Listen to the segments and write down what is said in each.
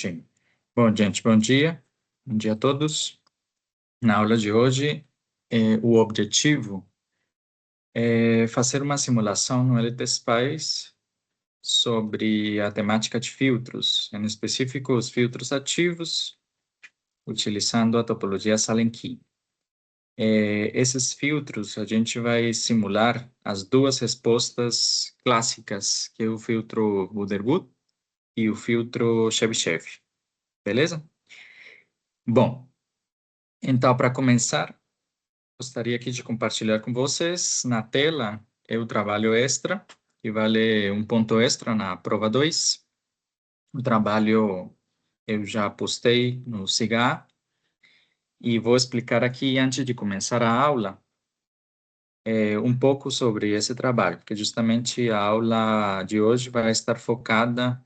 Sim. Bom, gente, bom dia. Bom dia a todos. Na aula de hoje, o objetivo é fazer uma simulação no LTSpice sobre a temática de filtros, em específico os filtros ativos, utilizando a topologia Sallen-Key. Esses filtros, a gente vai simular as duas respostas clássicas, que é o filtro Wood-Wood e o filtro Chebyshev. Beleza? Bom, então, para começar, gostaria aqui de compartilhar com vocês na tela o trabalho extra, que vale um ponto extra na prova 2. O trabalho eu já postei no SIGA e vou explicar aqui, antes de começar a aula, um pouco sobre esse trabalho, porque justamente a aula de hoje vai estar focada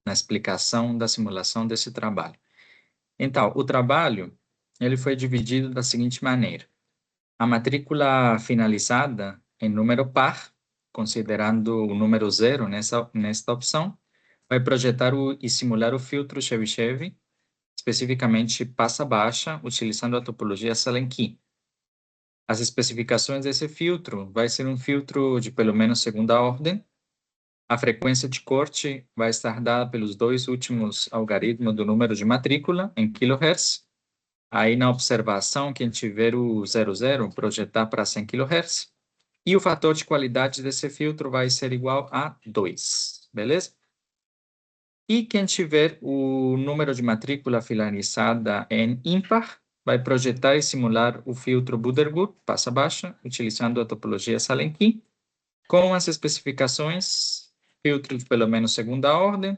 na explicação da simulação desse trabalho. Então, o trabalho ele foi dividido da seguinte maneira. A matrícula finalizada em número par, considerando o número 0 nesta opção, vai projetar e simular o filtro Chebyshev, especificamente passa-baixa, utilizando a topologia Sallen-Key. As especificações desse filtro vai ser um filtro de pelo menos segunda ordem. A frequência de corte vai estar dada pelos dois últimos algoritmos do número de matrícula, em kHz. Aí, na observação, quem tiver o 00, projetar para 100 kHz. E o fator de qualidade desse filtro vai ser igual a 2, beleza? E quem tiver o número de matrícula finalizada em ímpar, vai projetar e simular o filtro Wood-Wood, passa-baixa, utilizando a topologia Sallen-Key, com as especificações, filtro de pelo menos segunda ordem,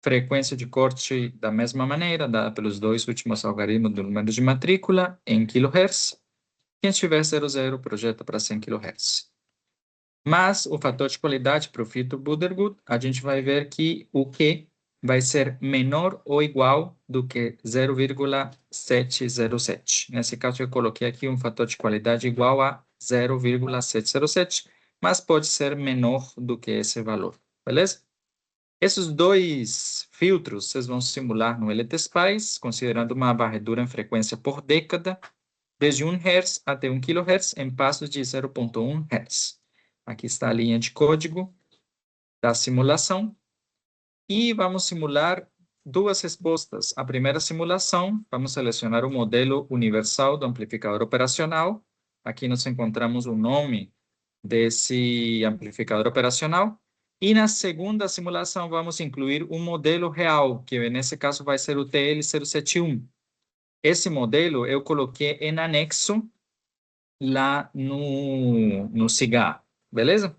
frequência de corte da mesma maneira, dada pelos dois últimos algoritmos do número de matrícula, em kHz. Quem tiver 00, projeta para 100 kHz. Mas o fator de qualidade para o filtro Wood-Wood, a gente vai ver que o Q vai ser menor ou igual do que 0,707. Nesse caso, eu coloquei aqui um fator de qualidade igual a 0,707, mas pode ser menor do que esse valor, beleza? Esses dois filtros vocês vão simular no LTSpice, considerando uma varredura em frequência por década, desde 1 Hz até 1 kHz, em passos de 0,1 Hz. Aqui está a linha de código da simulação. E vamos simular duas respostas. A primeira simulação, vamos selecionar o modelo universal do amplificador operacional. Aqui nós encontramos o nome desse amplificador operacional. E na segunda simulação, vamos incluir um modelo real, que nesse caso vai ser o TL071. Esse modelo eu coloquei em anexo lá no SIGA, beleza?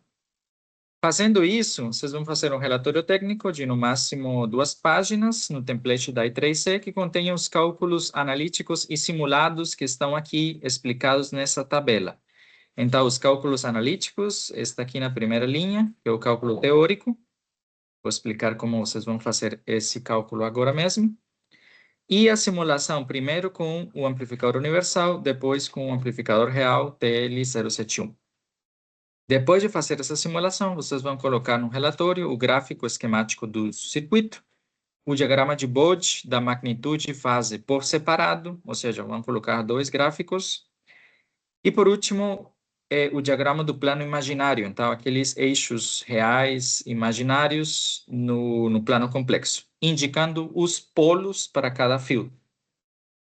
Fazendo isso, vocês vão fazer um relatório técnico de no máximo 2 páginas no template da I3C que contém os cálculos analíticos e simulados que estão aqui explicados nessa tabela. Então, os cálculos analíticos, está aqui na primeira linha, que é o cálculo teórico. Vou explicar como vocês vão fazer esse cálculo agora mesmo. E a simulação, primeiro com o amplificador universal, depois com o amplificador real TL071. Depois de fazer essa simulação, vocês vão colocar no relatório o gráfico esquemático do circuito, o diagrama de Bode da magnitude e fase por separado, ou seja, vão colocar dois gráficos. E, por último, o diagrama do plano imaginário, então, aqueles eixos reais imaginários no plano complexo, indicando os polos para cada fio,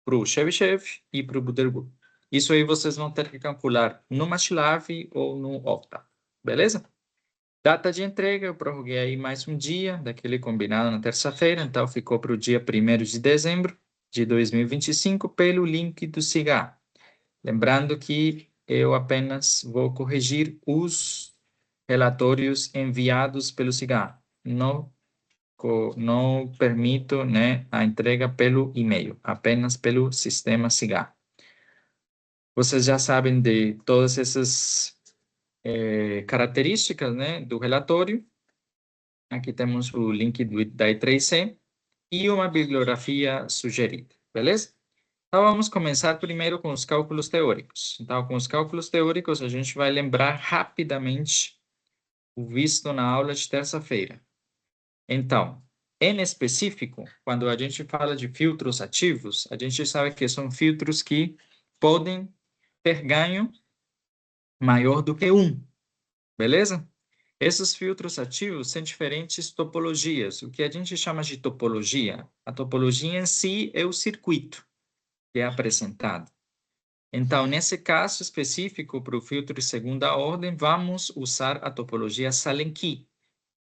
para o Chebyshev e para o Wood-Wood. Isso aí vocês vão ter que calcular no MATLAB ou no Octa, beleza? Data de entrega, eu prorroguei aí mais um dia, daquele combinado na terça-feira, então ficou para o dia 1º de dezembro de 2025, pelo link do SIGA. Lembrando que eu apenas vou corrigir os relatórios enviados pelo SIGA. Não permito, né, a entrega pelo e-mail, apenas pelo sistema SIGA. Vocês já sabem de todas essas características, né, do relatório. Aqui temos o link da I3C e uma bibliografia sugerida, beleza? Então, vamos começar primeiro com os cálculos teóricos. Então, com os cálculos teóricos, a gente vai lembrar rapidamente o visto na aula de terça-feira. Então, Em específico, quando a gente fala de filtros ativos, a gente sabe que são filtros que podem ter ganho maior do que 1, beleza? Esses filtros ativos têm diferentes topologias. O que a gente chama de topologia? A topologia em si é o circuito que é apresentado. Então, nesse caso específico, para o filtro de segunda ordem, vamos usar a topologia Salenki.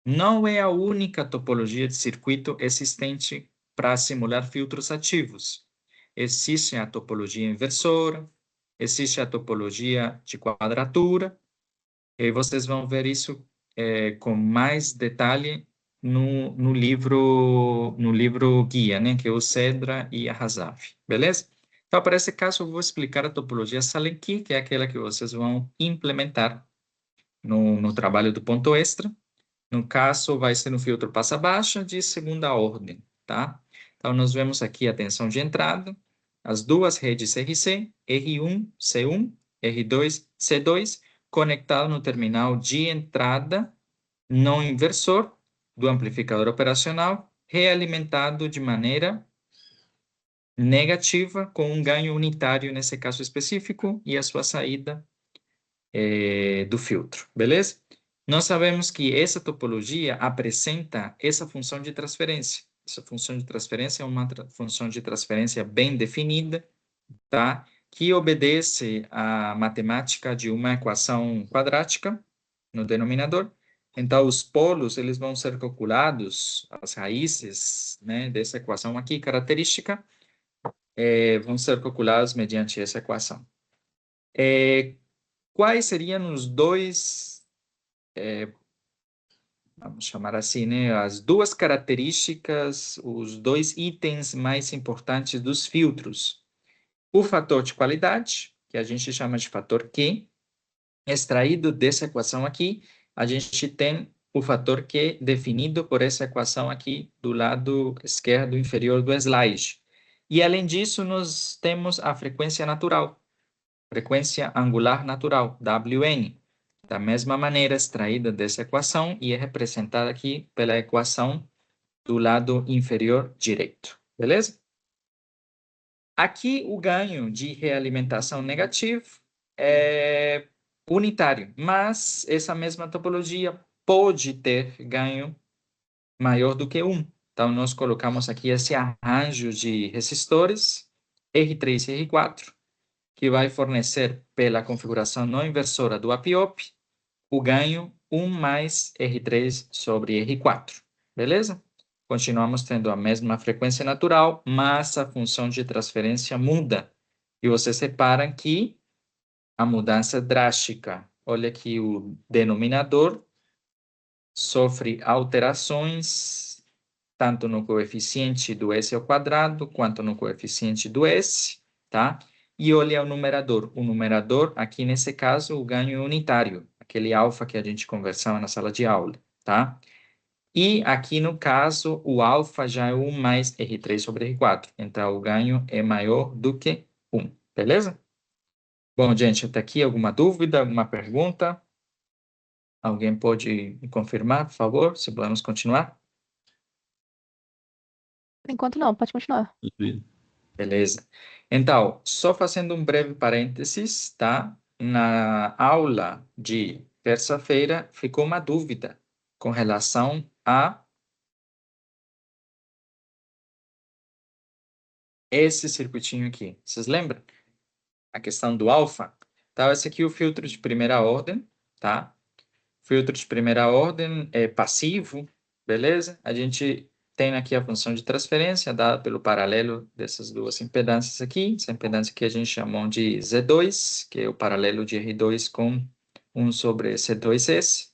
Não é a única topologia de circuito existente para simular filtros ativos. Existe a topologia inversora, existe a topologia de quadratura, e vocês vão ver isso com mais detalhe no livro guia, né, que é o Cedra e a Hazaf, beleza? Então, para esse caso, eu vou explicar a topologia Salenki, que é aquela que vocês vão implementar no trabalho do ponto extra. No caso, vai ser no filtro passa-baixa de segunda ordem, tá? Então, nós vemos aqui a tensão de entrada, as duas redes RC, R1, C1, R2, C2, conectado no terminal de entrada não inversor do amplificador operacional, realimentado de maneira negativa, com um ganho unitário nesse caso específico, e a sua saída do filtro, beleza? Nós sabemos que essa topologia apresenta essa função de transferência. Essa função de transferência é uma função de transferência bem definida, tá? Que obedece à matemática de uma equação quadrática no denominador. Então, os polos eles vão ser calculados, as raízes, né, dessa equação aqui, característica, vão ser calculadas mediante essa equação. Quais seriam os dois, vamos chamar assim, né, as duas características, os dois itens mais importantes dos filtros? O fator de qualidade, que a gente chama de fator Q, extraído dessa equação aqui, a gente tem o fator Q definido por essa equação aqui do lado esquerdo inferior do slide. E, além disso, nós temos a frequência natural, frequência angular natural, WN, da mesma maneira extraída dessa equação e é representada aqui pela equação do lado inferior direito, beleza? Aqui o ganho de realimentação negativo é unitário, mas essa mesma topologia pode ter ganho maior do que 1. Então, nós colocamos aqui esse arranjo de resistores, R3 e R4, que vai fornecer, pela configuração não inversora do APIOP, o ganho 1 mais R3 sobre R4. Beleza? Continuamos tendo a mesma frequência natural, mas a função de transferência muda. E vocês reparam que a mudança é drástica. Olha aqui o denominador sofre alterações tanto no coeficiente do S ao quadrado quanto no coeficiente do S, tá? E olha o numerador. O numerador, aqui nesse caso, o ganho é unitário, aquele alfa que a gente conversava na sala de aula, tá? E aqui no caso, o alfa já é 1 mais R3 sobre R4. Então, o ganho é maior do que 1, beleza? Bom, gente, até aqui alguma dúvida, alguma pergunta? Alguém pode me confirmar, por favor, se podemos continuar? Por enquanto não, pode continuar. Beleza. Então, só fazendo um breve parênteses, tá? Na aula de terça-feira ficou uma dúvida com relação a esse circuitinho aqui. Vocês lembram? A questão do alfa? Então, esse aqui é o filtro de primeira ordem, tá? Filtro de primeira ordem é passivo, beleza? A gente tem aqui a função de transferência dada pelo paralelo dessas duas impedâncias aqui. Essa impedância que a gente chamou de Z2, que é o paralelo de R2 com 1 sobre C2S,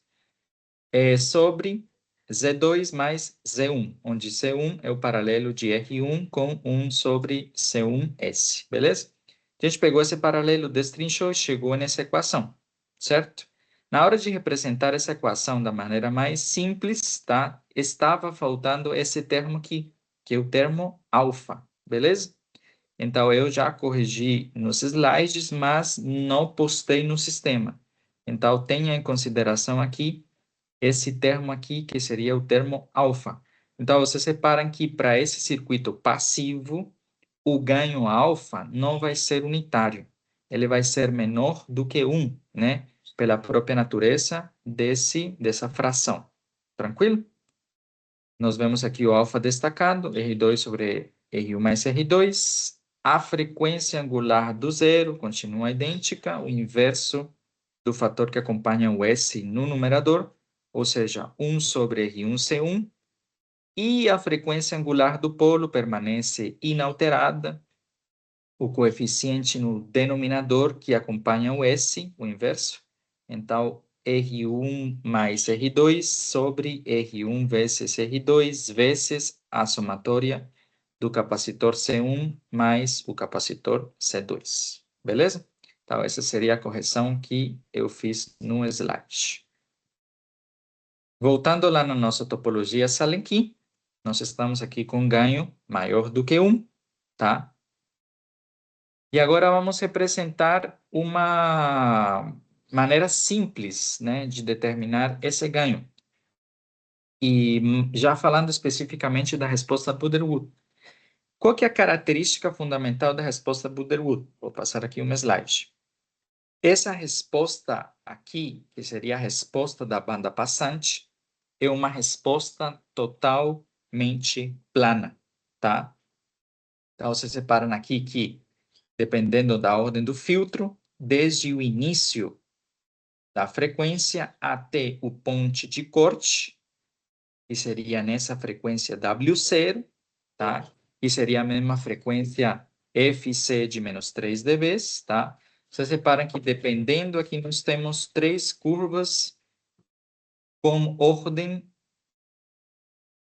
é sobre Z2 mais Z1, onde C1 é o paralelo de R1 com 1 sobre C1S, beleza? A gente pegou esse paralelo, destrinchou e chegou nessa equação, certo? Na hora de representar essa equação da maneira mais simples, tá? Estava faltando esse termo aqui, que é o termo alfa, beleza? Então, eu já corrigi nos slides, mas não postei no sistema. Então, tenha em consideração aqui esse termo aqui, que seria o termo alfa. Então, vocês separam que para esse circuito passivo, o ganho alfa não vai ser unitário. Ele vai ser menor do que 1, né? Pela própria natureza dessa fração. Tranquilo? Nós vemos aqui o alfa destacado, R2 sobre R1 mais R2. A frequência angular do zero continua idêntica, o inverso do fator que acompanha o S no numerador, ou seja, 1 sobre R1C1. E a frequência angular do polo permanece inalterada, o coeficiente no denominador que acompanha o S, o inverso. Então, R1 mais R2 sobre R1 vezes R2 vezes a somatória do capacitor C1 mais o capacitor C2. Beleza? Então, essa seria a correção que eu fiz no slide. Voltando lá na nossa topologia Salenki, nós estamos aqui com ganho maior do que 1, tá? E agora vamos representar uma maneira simples, né, de determinar esse ganho. E já falando especificamente da resposta Buderwood. Qual que é a característica fundamental da resposta Buderwood? Vou passar aqui um slide. Essa resposta aqui, que seria a resposta da banda passante, é uma resposta totalmente plana, tá? Então, vocês separam aqui que, dependendo da ordem do filtro, desde o início da frequência até o ponto de corte, que seria nessa frequência W0, tá? Que seria a mesma frequência FC de menos 3 dB, tá? Vocês reparam que, dependendo aqui, nós temos 3 curvas com ordem.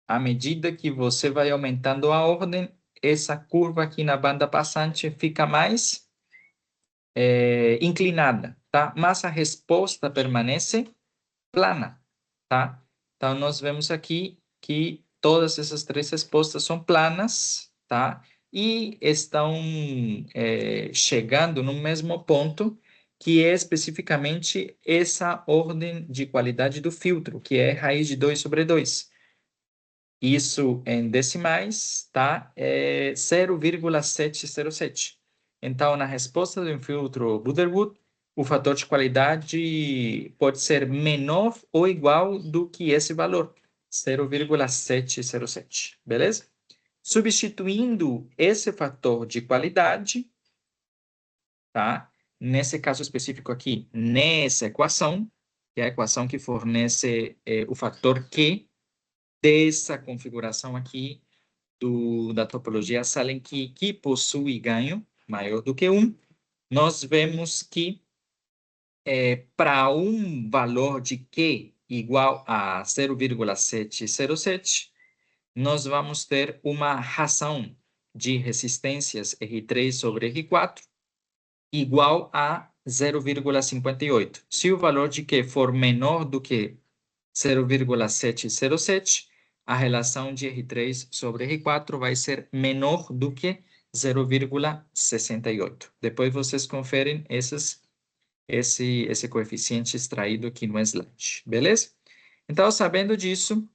À medida que você vai aumentando a ordem, essa curva aqui na banda passante fica mais inclinada, tá? Mas a resposta permanece plana, tá? Então, nós vemos aqui que todas essas 3 respostas são planas, tá? E estão chegando no mesmo ponto, que é especificamente essa ordem de qualidade do filtro, que é raiz de 2 sobre 2. Isso em decimais, tá? É 0,707. Então, na resposta do filtro Buderwood, o fator de qualidade pode ser menor ou igual do que esse valor, 0,707. Beleza? Substituindo esse fator de qualidade, tá? Nesse caso específico aqui, nessa equação, que é a equação que fornece o fator Q, dessa configuração aqui da topologia Salenki, que possui ganho maior do que 1, nós vemos que para um valor de Q igual a 0,707, nós vamos ter uma razão de resistências R3 sobre R4 igual a 0,58. Se o valor de Q for menor do que 0,707, a relação de R3 sobre R4 vai ser menor do que 0,68. Depois vocês conferem esse coeficiente extraído aqui no slide, beleza? Então, sabendo disso,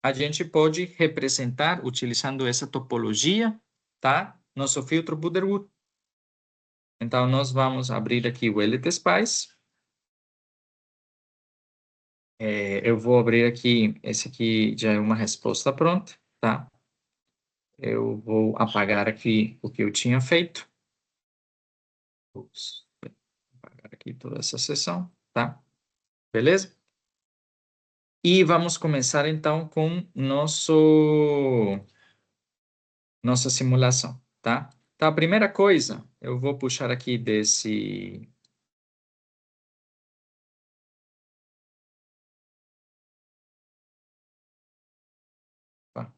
a gente pode representar, utilizando essa topologia, tá? Nosso filtro Buderwood. Então, nós vamos abrir aqui o LTSpice. Eu vou abrir aqui, esse aqui já é uma resposta pronta, tá? Eu vou apagar aqui o que eu tinha feito. Ups, apagar aqui toda essa seção, tá? Beleza? E vamos começar então com nossa simulação, tá? Então, a primeira coisa, eu vou puxar aqui desse... Opa,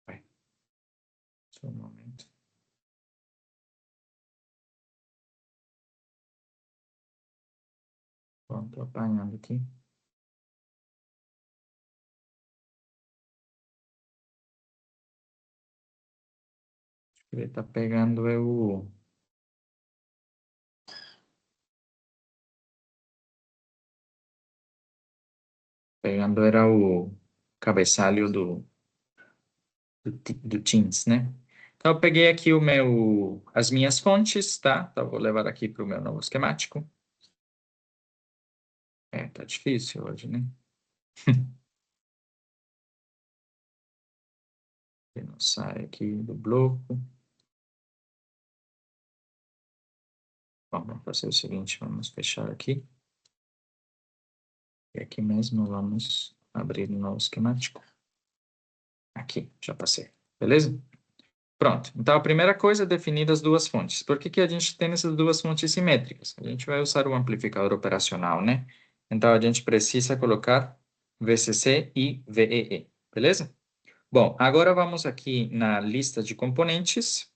vai, só um momento. Pronto, apanhando aqui. Ele está pegando Pegando era o cabeçalho do Teams, né? Então, eu peguei aqui as minhas fontes, tá? Então, eu vou levar aqui para o meu novo esquemático. Tá difícil hoje, né? Eu não sai aqui do bloco. Bom, vamos fazer o seguinte, vamos fechar aqui. E aqui mesmo vamos abrir um novo esquemático. Aqui, já passei. Beleza? Pronto. Então, a primeira coisa é definir as duas fontes. Por que que a gente tem essas duas fontes simétricas? A gente vai usar o amplificador operacional, né? Então, a gente precisa colocar VCC e VEE. Beleza? Bom, agora vamos aqui na lista de componentes.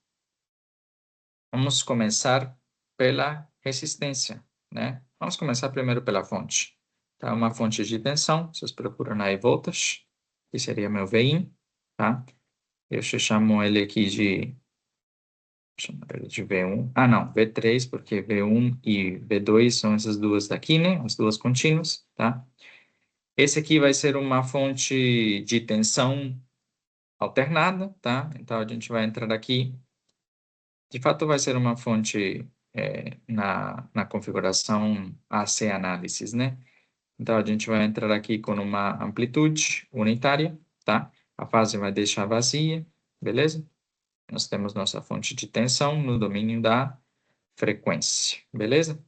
Vamos começar pela resistência, né? Vamos começar primeiro pela fonte. Tá? Uma fonte de tensão, vocês procuram aí voltage, que seria meu VIN, tá? Eu chamo ele aqui chamar ele de V1. Ah, não, V3, porque V1 e V2 são essas duas daqui, né? As duas contínuas, tá? Esse aqui vai ser uma fonte de tensão alternada, tá? Então, a gente vai entrar aqui. De fato, vai ser uma fonte na configuração AC Análises, né? Então, a gente vai entrar aqui com uma amplitude unitária, tá? A fase vai deixar vazia, beleza? Nós temos nossa fonte de tensão no domínio da frequência, beleza?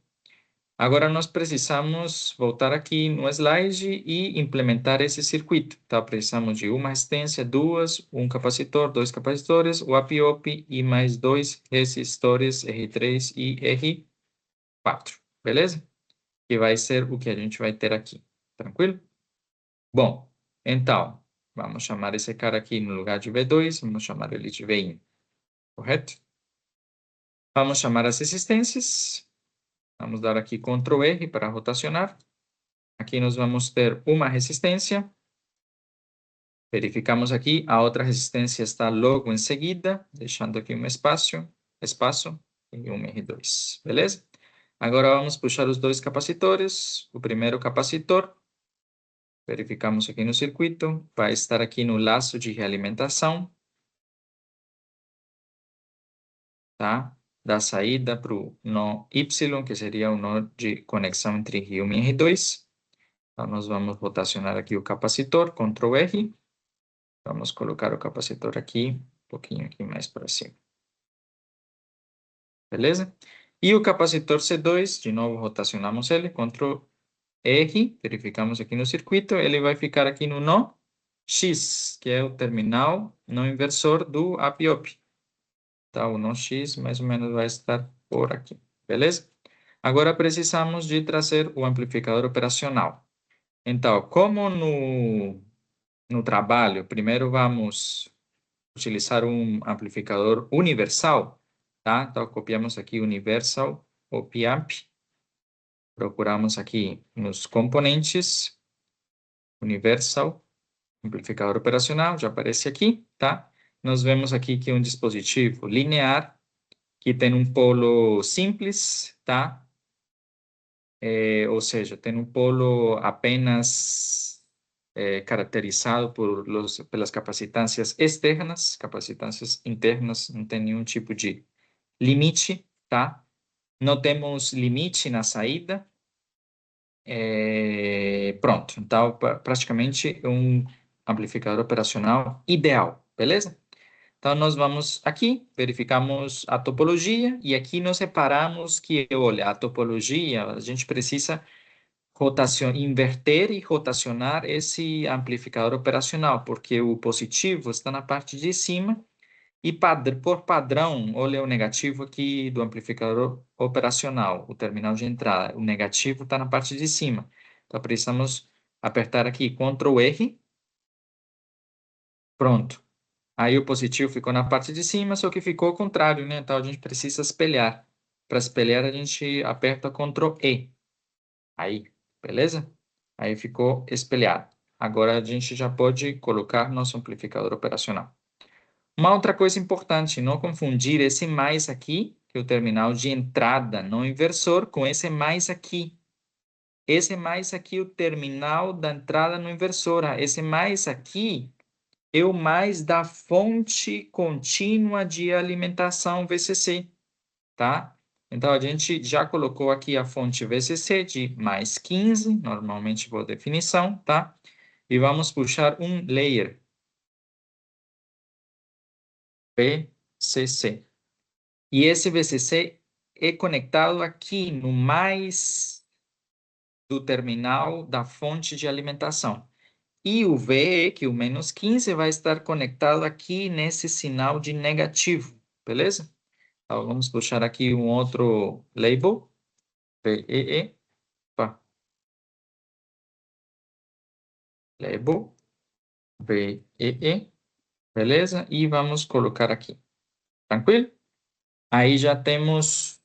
Agora, nós precisamos voltar aqui no slide e implementar esse circuito. Então, precisamos de uma resistência, duas, um capacitor, dois capacitores, o APIOP e mais dois resistores R3 e R4, beleza? Que vai ser o que a gente vai ter aqui, tranquilo? Bom, então, vamos chamar esse cara aqui no lugar de V2, vamos chamar ele de V1, correto? Vamos chamar as resistências. Vamos dar aqui Ctrl R para rotacionar. Aqui nós vamos ter uma resistência. Verificamos aqui, a outra resistência está logo em seguida, deixando aqui um espaço e um R2, beleza? Agora vamos puxar os dois capacitores. O primeiro capacitor, verificamos aqui no circuito, vai estar aqui no laço de realimentação, tá? Da saída para o nó Y, que seria o nó de conexão entre R1 e R2. Então, nós vamos rotacionar aqui o capacitor, Ctrl R. Vamos colocar o capacitor aqui, um pouquinho aqui mais para cima. Beleza? E o capacitor C2, de novo rotacionamos ele, Ctrl R, verificamos aqui no circuito, ele vai ficar aqui no nó X, que é o terminal não inversor do APIOP. Então, o nó X mais ou menos vai estar por aqui, beleza? Agora precisamos de trazer o amplificador operacional. Então, como no trabalho, primeiro vamos utilizar um amplificador universal, tá? Então, copiamos aqui universal op-amp, procuramos aqui nos componentes, universal, amplificador operacional, já aparece aqui, tá? Nós vemos aqui que é um dispositivo linear, que tem um polo simples, tá? Ou seja, tem um polo apenas caracterizado pelas capacitâncias externas, capacitâncias internas, não tem nenhum tipo de limite, tá? Não temos limite na saída. Pronto, então praticamente um amplificador operacional ideal, beleza? Então nós vamos aqui, verificamos a topologia e aqui nós separamos que, olha, a topologia, a gente precisa inverter e rotacionar esse amplificador operacional, porque o positivo está na parte de cima e por padrão, olha o negativo aqui do amplificador operacional, o terminal de entrada. O negativo está na parte de cima. Então, precisamos apertar aqui Ctrl R. Pronto. Aí o positivo ficou na parte de cima, só que ficou ao contrário, né? Então, a gente precisa espelhar. Para espelhar, a gente aperta Ctrl E. Aí, beleza? Aí ficou espelhado. Agora, a gente já pode colocar nosso amplificador operacional. Uma outra coisa importante, não confundir esse mais aqui, que é o terminal de entrada não inversor, com esse mais aqui. Esse mais aqui, o terminal da entrada no inversor. Esse mais aqui é o mais da fonte contínua de alimentação VCC, tá? Então, a gente já colocou aqui a fonte VCC de mais 15, normalmente por definição, tá? E vamos puxar um layer, VCC. E esse VCC é conectado aqui no mais do terminal da fonte de alimentação. E o VE, que é o menos 15, vai estar conectado aqui nesse sinal de negativo, beleza? Então, vamos puxar aqui um outro label, VEE, opa, label, VEE, beleza? E vamos colocar aqui, tranquilo? Aí já temos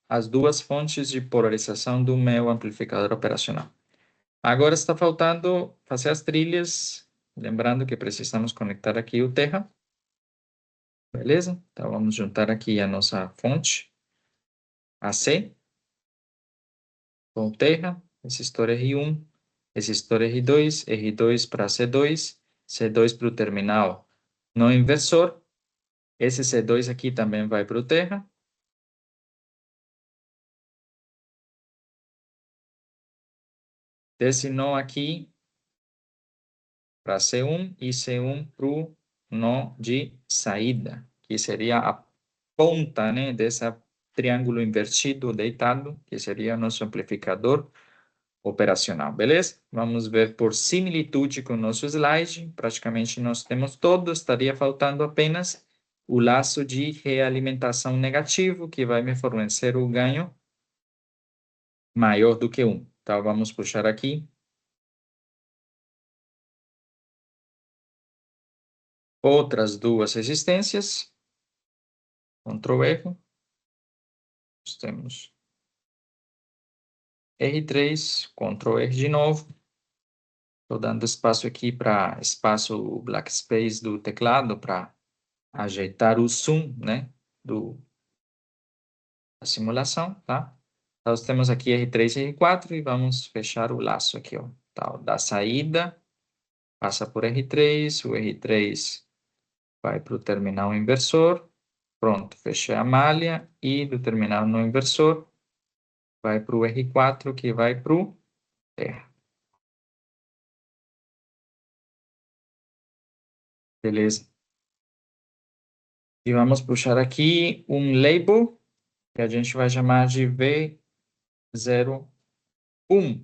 as duas fontes de polarização do meu amplificador operacional. Agora está faltando fazer as trilhas, lembrando que precisamos conectar aqui o Terra, beleza? Então vamos juntar aqui a nossa fonte AC com o Terra, resistor R1, resistor R2, R2 para C2, C2 para o terminal no inversor, esse C2 aqui também vai para o Terra. Desse nó aqui para C1 e C1 para o nó de saída, que seria a ponta, né, dessa triângulo invertido deitado, que seria nosso amplificador operacional, beleza? Vamos ver por similitude com o nosso slide, praticamente nós temos todo, estaria faltando apenas o laço de realimentação negativo, que vai me fornecer o ganho maior do que 1. Então, vamos puxar aqui. Outras duas resistências. Ctrl R. Nós temos R3, Ctrl R de novo. Estou dando espaço aqui para espaço black space do teclado para ajeitar o zoom, né, da simulação, tá? Então, nós temos aqui R3 e R4 e vamos fechar o laço aqui, ó. Tá, da saída, passa por R3, o R3 vai para o terminal inversor. Pronto, fechei a malha e do terminal no inversor vai para o R4 que vai para o Terra. Beleza. E vamos puxar aqui um label que a gente vai chamar de V01,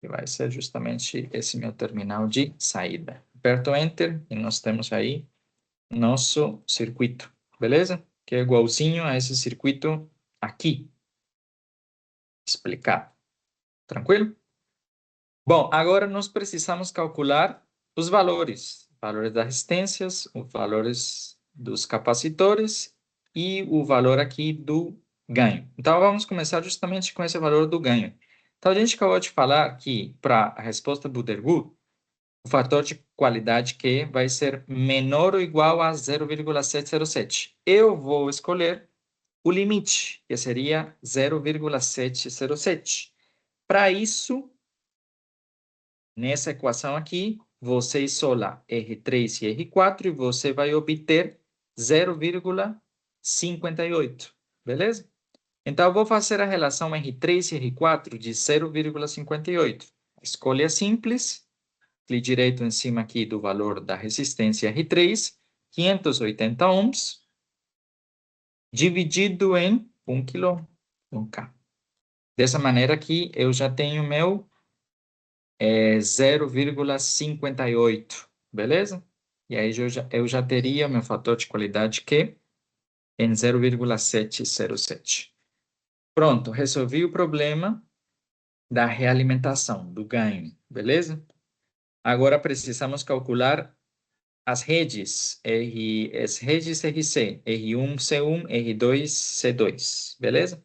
que vai ser justamente esse meu terminal de saída. Aperto Enter e nós temos aí nosso circuito, beleza? Que é igualzinho a esse circuito aqui, explicado. Tranquilo? Bom, agora nós precisamos calcular os valores das resistências, os valores dos capacitores e o valor aqui do ganho. Então, vamos começar justamente com esse valor do ganho. Então, a gente acabou de falar que para a resposta Buderwood, o fator de qualidade Q vai ser menor ou igual a 0,707. Eu vou escolher o limite, que seria 0,707. Para isso, nessa equação aqui, você isola R3 e R4 e você vai obter 0,58, beleza? Então, eu vou fazer a relação R3 e R4 de 0,58. Escolha simples, clique direito em cima aqui do valor da resistência R3, 580 ohms, dividido em 1 kg, 1K. Dessa maneira aqui, eu já tenho meu 0,58, beleza? E aí eu já teria meu fator de qualidade Q em 0,707. Pronto, resolvi o problema da realimentação, do ganho, beleza? Agora precisamos calcular as redes RC, R1, C1, R2, C2, beleza?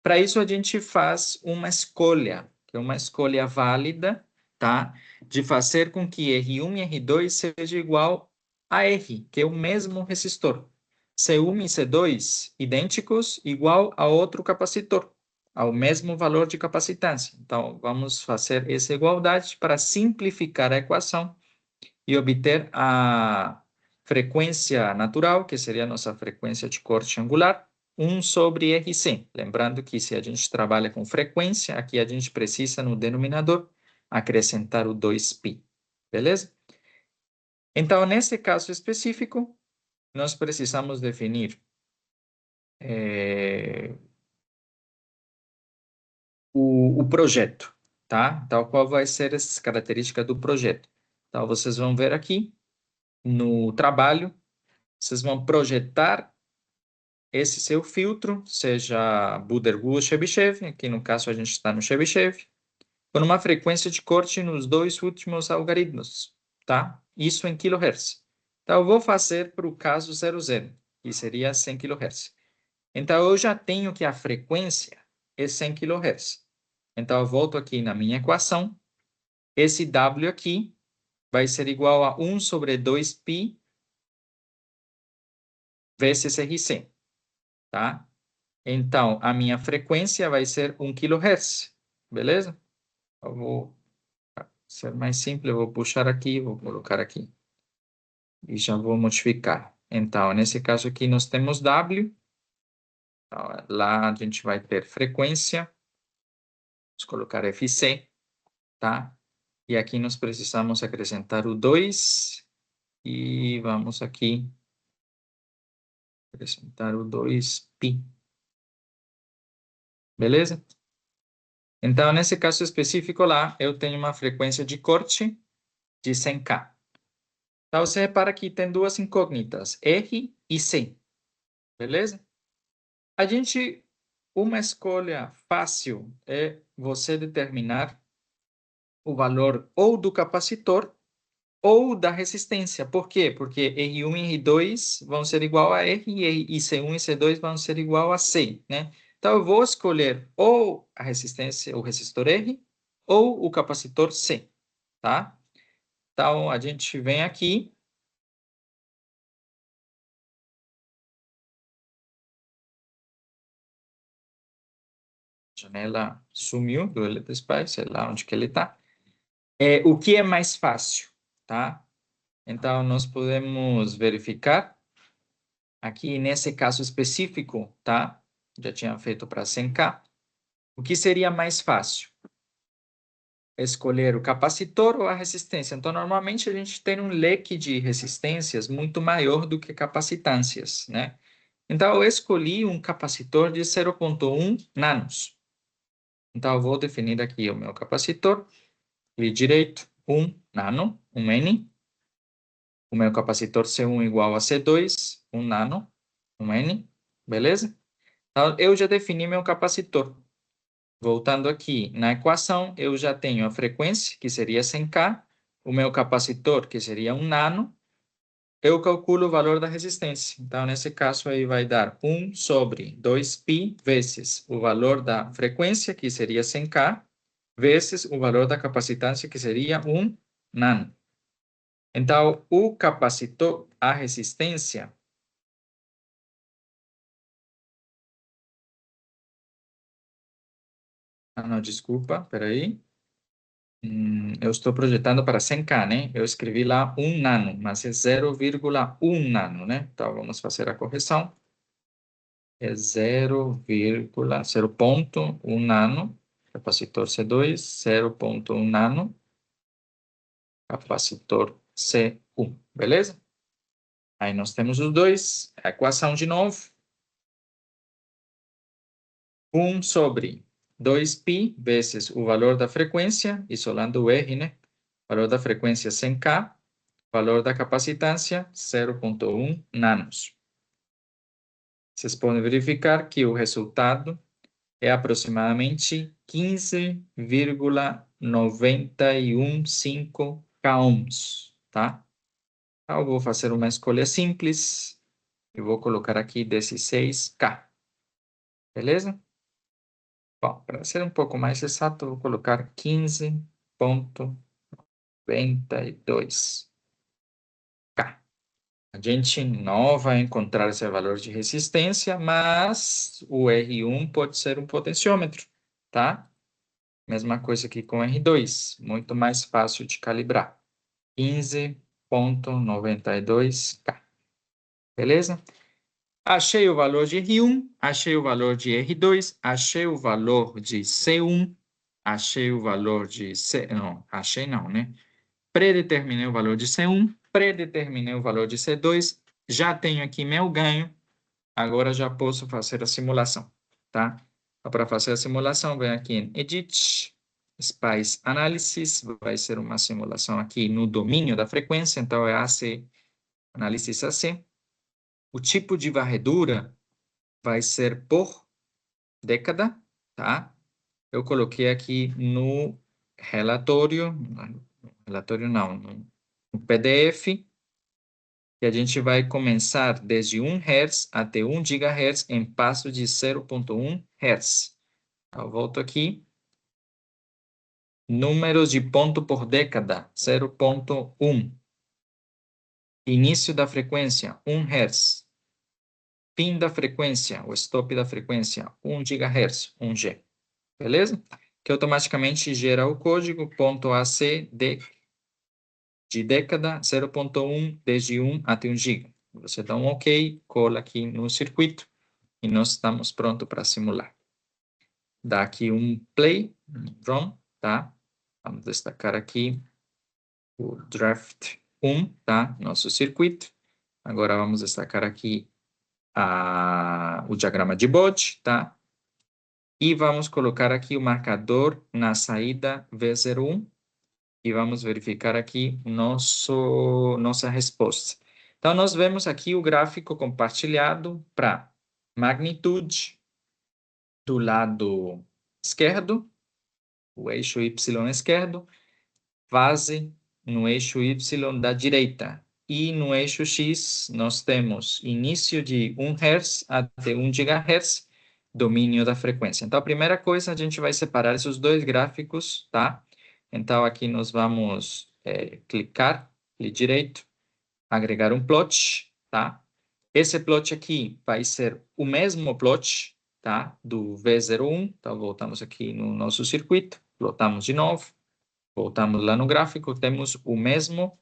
Para isso a gente faz uma escolha, que é uma escolha válida, tá? De fazer com que R1 e R2 seja igual a R, que é o mesmo resistor. C1 e C2 idênticos, igual a outro capacitor. ao mesmo valor de capacitância. Então, vamos fazer essa igualdade para simplificar a equação e obter a frequência natural, que seria a nossa frequência de corte angular, 1 sobre RC. Lembrando que se a gente trabalha com frequência, aqui a gente precisa, no denominador, acrescentar o 2π. Beleza? Então, nesse caso específico, nós precisamos definir o projeto, tá? Então, qual vai ser essa característica do projeto? Então, vocês vão ver aqui no trabalho, vocês vão projetar esse seu filtro, seja Budergu ou Chebyshev, aqui no caso a gente está no Chebyshev, com uma frequência de corte nos dois últimos algoritmos, tá? Isso em kHz. Então, eu vou fazer para o caso 00, que seria 100 kHz. Então, eu já tenho que a frequência é 100 kHz. Então, eu volto aqui na minha equação. Esse W aqui vai ser igual a 1 sobre 2π vezes RC, tá? Então, a minha frequência vai ser 1 kHz, beleza? Eu vou ser mais simples, eu vou puxar aqui, vou colocar aqui. E já vou modificar. Então, nesse caso aqui, nós temos W. Então, lá a gente vai ter frequência. Vamos colocar FC, tá? E aqui nós precisamos acrescentar o 2. E vamos aqui acrescentar o 2π. Beleza? Então, nesse caso específico lá, eu tenho uma frequência de corte de 100K. Então, você repara que tem duas incógnitas, R e C. Beleza? Uma escolha fácil é você determinar o valor ou do capacitor ou da resistência. Por quê? Porque R1 e R2 vão ser igual a R e C1 e C2 vão ser igual a C, né? Então, eu vou escolher ou a resistência, o resistor R, ou o capacitor C, tá? Então, a gente vem aqui. A janela sumiu do ElectroSpy, sei lá onde que ele está. O que é mais fácil, tá? Então, nós podemos verificar aqui nesse caso específico, tá? Já tinha feito para 100K. O que seria mais fácil? Escolher o capacitor ou a resistência. Então, normalmente a gente tem um leque de resistências muito maior do que capacitâncias, né? Então, eu escolhi um capacitor de 0,1 nanos. Então, eu vou definir aqui o meu capacitor. Clique direito, 1 nano, 1 N. O meu capacitor C1 igual a C2, 1 nano, 1 N. Beleza? Então, eu já defini meu capacitor. Voltando aqui na equação, eu já tenho a frequência, que seria 100K, o meu capacitor, que seria 1 nano, eu calculo o valor da resistência. Então, nesse caso, aí vai dar 1 sobre 2π vezes o valor da frequência, que seria 100K, vezes o valor da capacitância, que seria 1 nano. Então, o capacitor, a resistência, não, desculpa, peraí. Eu estou projetando para 100K, né? Eu escrevi lá 1 nano, mas é 0,1 nano, né? Então, vamos fazer a correção. É 0,1 nano, capacitor C2, 0,1 nano, capacitor C1, beleza? Aí nós temos os dois, a equação de novo. 1 sobre 2π vezes o valor da frequência, isolando o R, né? Valor da frequência 100K, valor da capacitância 0,1 nanos. Vocês podem verificar que o resultado é aproximadamente 15,915 K ohms, tá? Então, eu vou fazer uma escolha simples e vou colocar aqui 16K. Beleza? Bom, para ser um pouco mais exato, vou colocar 15,92K. A gente não vai encontrar esse valor de resistência, mas o R1 pode ser um potenciômetro, tá? Mesma coisa aqui com R2, muito mais fácil de calibrar. 15,92K. Beleza? Achei o valor de R1, achei o valor de R2, achei o valor de C1, achei o valor de C... Não, achei não, né? Predeterminei o valor de C1, predeterminei o valor de C2, já tenho aqui meu ganho, agora já posso fazer a simulação, tá? Então, para fazer a simulação, venho aqui em Edit, Spice Analysis, vai ser uma simulação aqui no domínio da frequência, então é AC, Analysis AC. O tipo de varredura vai ser por década, tá? Eu coloquei aqui no relatório não, no PDF, que a gente vai começar desde 1 Hz até 1 GHz em passo de 0,1 Hz. Eu volto aqui. Números de ponto por década, 0,1. Início da frequência, 1 Hz. Fim da frequência, o stop da frequência, 1 GHz, 1G. Beleza? Que automaticamente gera o código .AC de década 0,1 desde 1 até 1 GB. Você dá um OK, cola aqui no circuito e nós estamos prontos para simular. Dá aqui um play, run, tá? Vamos destacar aqui o draft 1, tá? Nosso circuito. Agora vamos destacar aqui o diagrama de Bode, tá? E vamos colocar aqui o marcador na saída V01 e vamos verificar aqui nossa resposta. Então, nós vemos aqui o gráfico compartilhado para magnitude do lado esquerdo, o eixo Y esquerdo, fase no eixo Y da direita. E no eixo X, nós temos início de 1 Hz até 1 GHz, domínio da frequência. Então, a primeira coisa, a gente vai separar esses dois gráficos, tá? Então, aqui nós vamos clicar, clique direito, agregar um plot, tá? Esse plot aqui vai ser o mesmo plot, tá? Do V01. Então, voltamos aqui no nosso circuito, plotamos de novo, voltamos lá no gráfico, temos o mesmo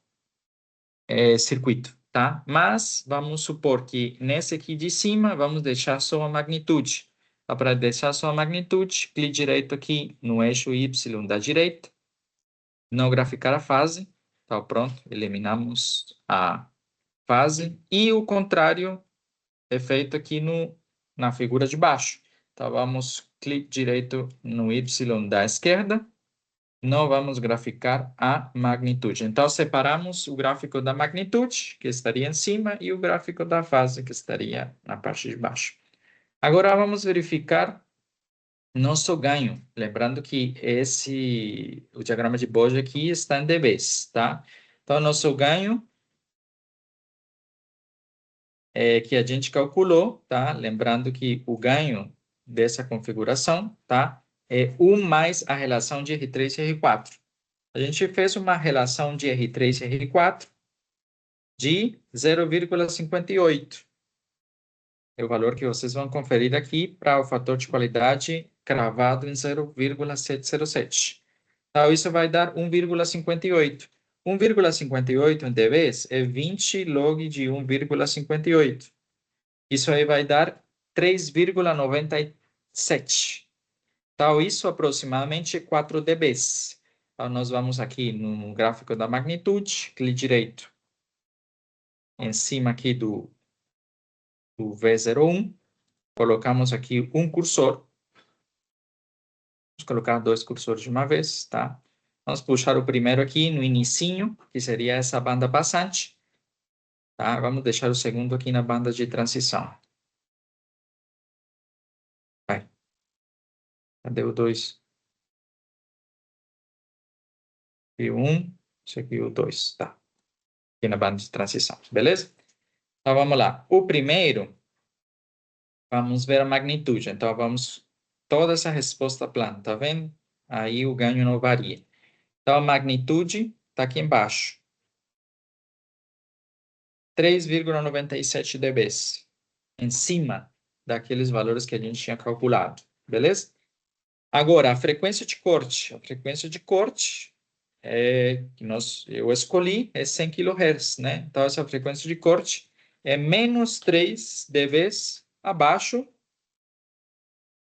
circuito, tá? Mas vamos supor que nesse aqui de cima, vamos deixar só a magnitude. Então, para deixar só a magnitude, clique direito aqui no eixo Y da direita, não graficar a fase. Então, pronto, eliminamos a fase. E o contrário é feito aqui na figura de baixo. Então, vamos clique direito no Y da esquerda. Não vamos graficar a magnitude. Então, separamos o gráfico da magnitude, que estaria em cima, e o gráfico da fase, que estaria na parte de baixo. Agora, vamos verificar nosso ganho. Lembrando que o diagrama de Bode aqui está em dBs, tá? Então, nosso ganho que a gente calculou, tá? Lembrando que o ganho dessa configuração, tá? É 1 mais a relação de R3 e R4. A gente fez uma relação de R3 e R4 de 0,58. É o valor que vocês vão conferir aqui para o fator de qualidade cravado em 0,707. Então, isso vai dar 1,58. 1,58 em dBs é 20 log de 1,58. Isso aí vai dar 3,97. Então, isso aproximadamente 4 dBs. Então, nós vamos aqui no gráfico da magnitude, clique direito, em cima aqui do V01, colocamos aqui um cursor. Vamos colocar 2 cursores de uma vez, tá? Vamos puxar o primeiro aqui no inicinho, que seria essa banda passante. Tá? Vamos deixar o segundo aqui na banda de transição. Vai. Cadê o 2? E o 1. Isso aqui o 2, tá? Aqui na banda de transição, beleza? Então, vamos lá. O primeiro, vamos ver a magnitude. Então, vamos... Toda essa resposta plana, tá vendo? Aí o ganho não varia. Então, a magnitude está aqui embaixo. 3,97 dB, em cima daqueles valores que a gente tinha calculado, beleza? Agora, a frequência de corte. A frequência de corte que eu escolhi é 100 kHz, né? Então, essa frequência de corte é menos 3 dB abaixo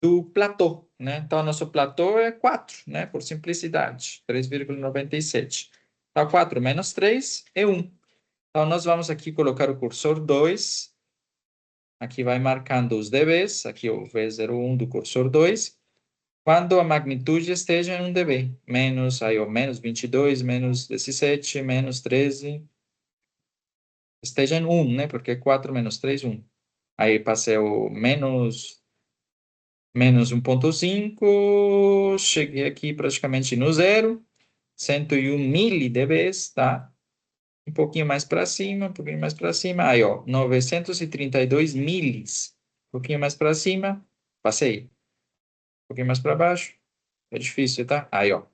do platô, né? Então, nosso platô é 4, né? Por simplicidade, 3,97. Então, 4 menos 3 é 1. Então, nós vamos aqui colocar o cursor 2. Aqui vai marcando os dBs. Aqui o V01 do cursor 2. Quando a magnitude esteja em 1 dB. Menos, aí, ó, menos 22, menos 17, menos 13. Esteja em 1, né? Porque 4 menos 3, 1. Aí passei o menos 1,5, cheguei aqui praticamente no zero, 101 milidBs, tá? Um pouquinho mais para cima, um pouquinho mais para cima, aí ó, 932 milis, um pouquinho mais para cima, passei, um pouquinho mais para baixo, é difícil, tá? Aí ó,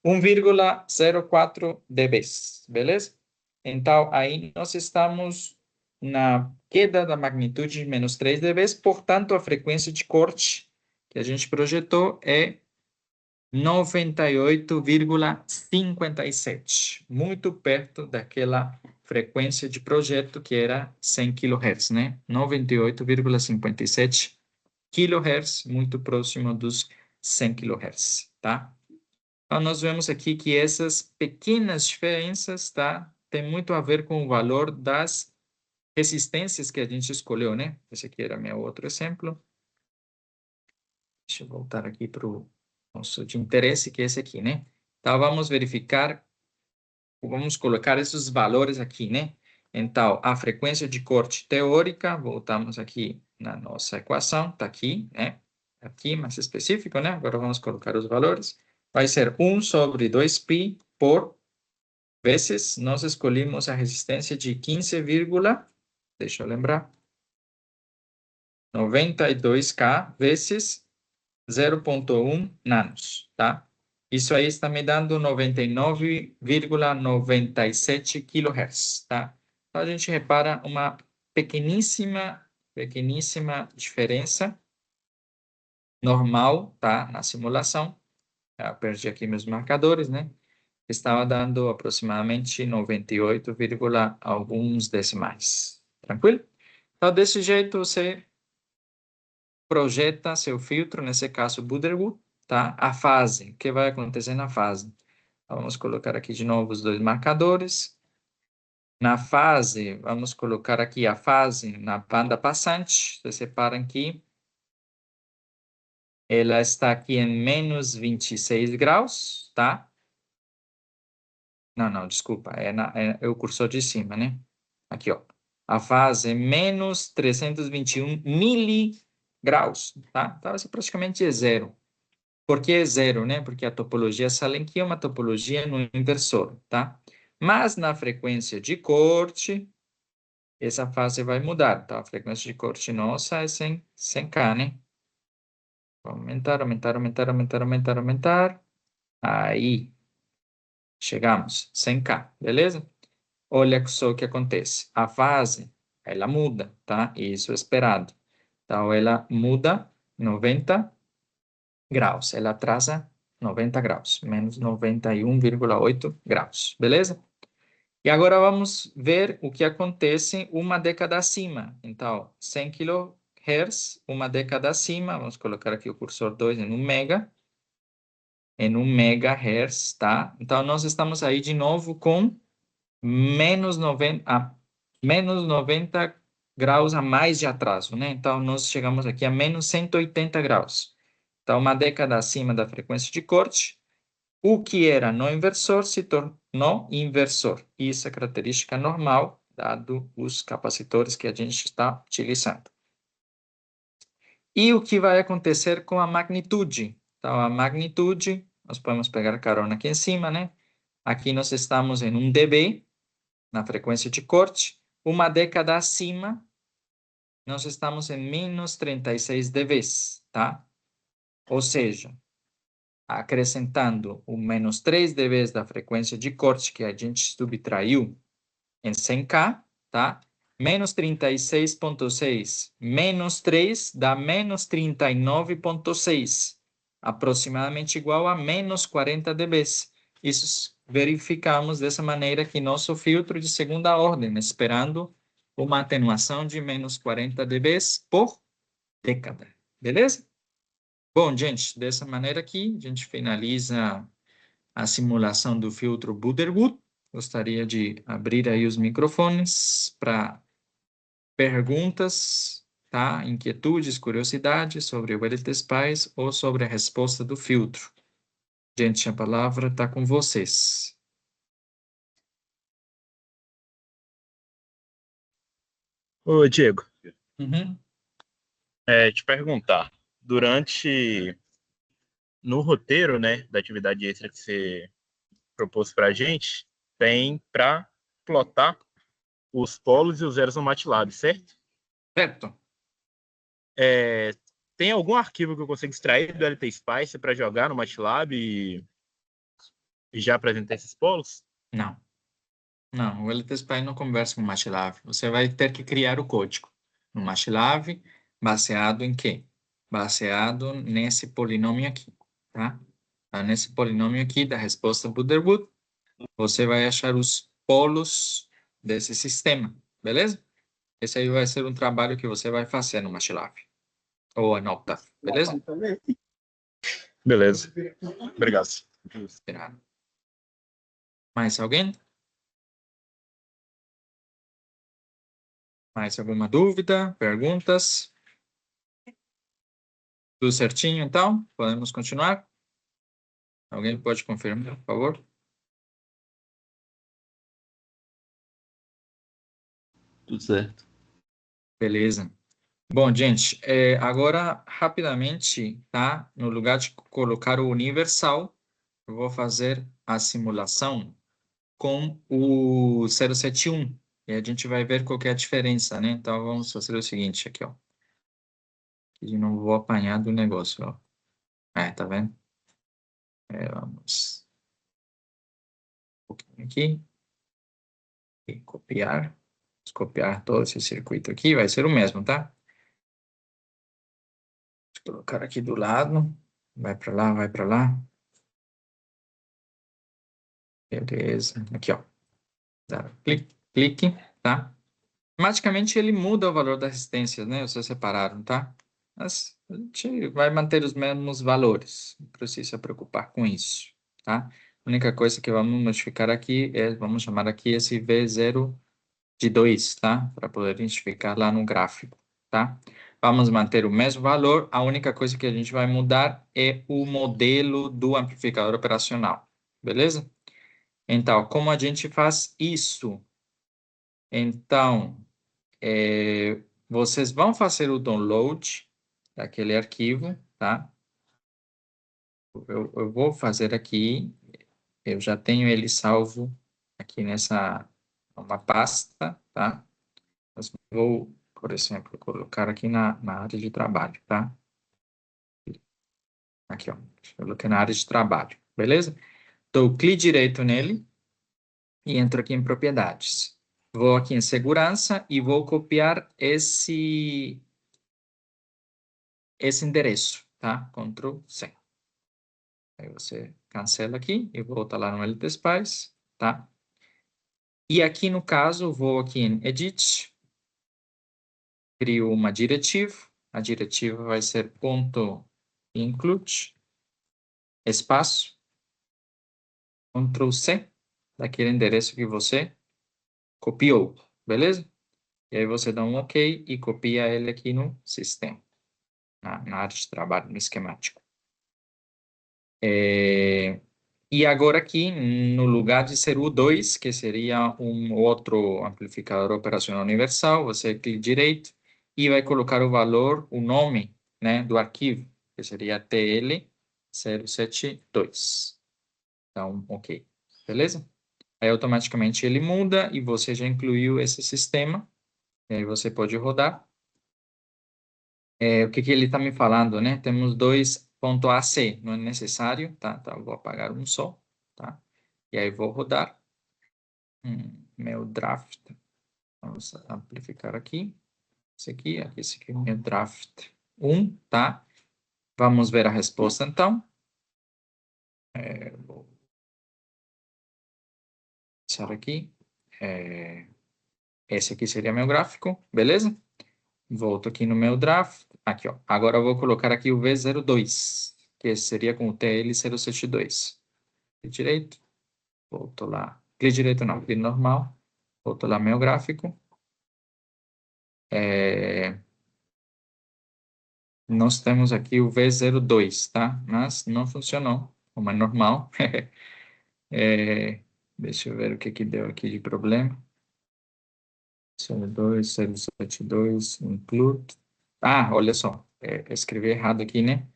1,04 dBs, beleza? Então, aí nós estamos na queda da magnitude de menos 3 dBs, portanto, a frequência de corte que a gente projetou é 98,57, muito perto daquela frequência de projeto que era 100 kHz, né? 98,57 kHz, muito próximo dos 100 kHz, tá? Então, nós vemos aqui que essas pequenas diferenças, tá? Tem muito a ver com o valor das resistências que a gente escolheu, né? Esse aqui era meu outro exemplo. Deixa eu voltar aqui para o nosso de interesse, que é esse aqui, né? Então, vamos verificar, vamos colocar esses valores aqui, né? Então, a frequência de corte teórica, voltamos aqui na nossa equação, está aqui, né? Aqui, mais específico, né? Agora vamos colocar os valores. Vai ser 1 sobre 2π por vezes, nós escolhemos a resistência de 15, deixa eu lembrar, 92K vezes 0,1 nanos, tá? Isso aí está me dando 99,97 kHz, tá? Então, a gente repara uma pequeníssima diferença normal, tá? Na simulação. Eu perdi aqui meus marcadores, né? Estava dando aproximadamente 98, alguns decimais. Tranquilo? Então, desse jeito, você projeta seu filtro, nesse caso, Buderwood, tá? A fase, o que vai acontecer na fase? Então, vamos colocar aqui de novo os dois marcadores. Na fase, vamos colocar aqui a fase na banda passante. Vocês reparam que ela está aqui em menos 26 graus, tá? Não, desculpa, é o cursor de cima, né? Aqui, ó. A fase é menos 321 miligraus, tá? Então, isso praticamente é zero. Por que é zero, né? Porque a topologia Salenki é uma topologia no inversor, tá? Mas na frequência de corte, essa fase vai mudar, tá? A frequência de corte nossa é 100K, né? Vamos aumentar. Aí, chegamos, 100K, beleza? Olha só o que acontece. A fase, ela muda, tá? Isso é esperado. Então, ela muda 90 graus. Ela atrasa 90 graus, menos 91,8 graus, beleza? E agora vamos ver o que acontece uma década acima. Então, 100 kHz, uma década acima. Vamos colocar aqui o cursor 2 em 1 mega. Em 1 megahertz, tá? Então, nós estamos aí de novo com menos 90 graus a mais de atraso, né? Então, nós chegamos aqui a menos 180 graus. Então, uma década acima da frequência de corte, o que era não inversor se tornou inversor. Isso é característica normal, dado os capacitores que a gente está utilizando. E o que vai acontecer com a magnitude? Então, a magnitude, nós podemos pegar carona aqui em cima, né? Aqui nós estamos em 1 dB, na frequência de corte. Uma década acima, nós estamos em menos 36 dBs, tá? Ou seja, acrescentando o menos 3 dBs da frequência de corte que a gente subtraiu em 100K, tá? Menos 36,6 menos 3 dá menos 39,6. Aproximadamente igual a menos 40 dB. Isso verificamos dessa maneira que nosso filtro de segunda ordem, esperando uma atenuação de menos 40 dB por década. Beleza? Bom, gente, dessa maneira aqui, a gente finaliza a simulação do filtro Buderwood. Gostaria de abrir aí os microfones para perguntas, tá? Inquietudes, curiosidades sobre o LTSpice ou sobre a resposta do filtro. Gente, a palavra está com vocês. Ô, Diego, Uhum. te perguntar, no roteiro, né, da atividade extra que você propôs para a gente, tem para plotar os polos e os zeros no MATLAB, certo? Certo. Tem algum arquivo que eu consiga extrair do LTSpice para jogar no MATLAB e já apresentar esses polos? Não. Não, o LTSPy não conversa com o MATLAB. Você vai ter que criar o código no MATLAB, baseado em quê? Baseado nesse polinômio aqui, tá? Nesse polinômio aqui da resposta Buderwood, você vai achar os polos desse sistema, beleza? Esse aí vai ser um trabalho que você vai fazer no MATLAB ou no Octave, beleza? Beleza. Obrigado. Esperar. Mais alguém? Mais alguma dúvida? Perguntas? Tudo certinho, então? Podemos continuar? Alguém pode confirmar, por favor? Tudo certo. Beleza. Bom, gente, agora, rapidamente, tá? No lugar de colocar o universal, eu vou fazer a simulação com o 071. E a gente vai ver qual que é a diferença, né? Então, vamos fazer o seguinte aqui, ó. Eu não vou apanhar do negócio, ó. Tá vendo? Vamos um pouquinho aqui. E copiar. Vamos copiar todo esse circuito aqui. Vai ser o mesmo, tá? Vou colocar aqui do lado. Vai para lá, vai para lá. Beleza. Aqui, ó. Dá clique, clique, tá? Automaticamente ele muda o valor da resistência, né? Vocês separaram, tá? Mas a gente vai manter os mesmos valores. Não precisa se preocupar com isso, tá? A única coisa que vamos modificar aqui vamos chamar aqui esse V0 de 2, tá? Para poder identificar lá no gráfico, tá? Vamos manter o mesmo valor. A única coisa que a gente vai mudar é o modelo do amplificador operacional, beleza? Então, como a gente faz isso? Então, vocês vão fazer o download daquele arquivo, tá? Eu vou fazer aqui, eu já tenho ele salvo aqui nessa uma pasta, tá? Mas vou, por exemplo, colocar aqui na área de trabalho, tá? Aqui, ó. Coloquei na área de trabalho, beleza? Dou clique direito nele e entro aqui em propriedades. Vou aqui em segurança e vou copiar esse endereço, tá? Ctrl C. Aí você cancela aqui e volta lá no LTSpice, tá? E aqui no caso, vou aqui em Edit, crio uma diretiva. A diretiva vai ser .include, espaço, Ctrl C, daquele endereço que você copiou, beleza? E aí você dá um OK e copia ele aqui no sistema, na área de trabalho, no esquemático. E agora aqui, no lugar de ser o 2, que seria um outro amplificador operacional universal, você clica direito e vai colocar o valor, o nome, né, do arquivo, que seria TL072. Então, OK. Beleza? Aí automaticamente ele muda e você já incluiu esse sistema. E aí você pode rodar. O que ele está me falando, né? Temos dois .ac, não é necessário, tá? Então, eu vou apagar um só, tá? E aí vou rodar meu draft. Vamos amplificar aqui. Esse aqui é o meu draft 1, tá? Vamos ver a resposta, então. Vou passar aqui. Esse aqui seria meu gráfico, beleza? Volto aqui no meu draft. Aqui, ó. Agora eu vou colocar aqui o V02, que seria com o TL072. Clique direito. Volto lá. Clique direito não, clique normal. Volto lá meu gráfico. Nós temos aqui o V02, tá? Mas não funcionou, como é normal. Deixa eu ver o que deu aqui de problema. 02, 072, include. Ah, olha só, escrevi errado aqui, né?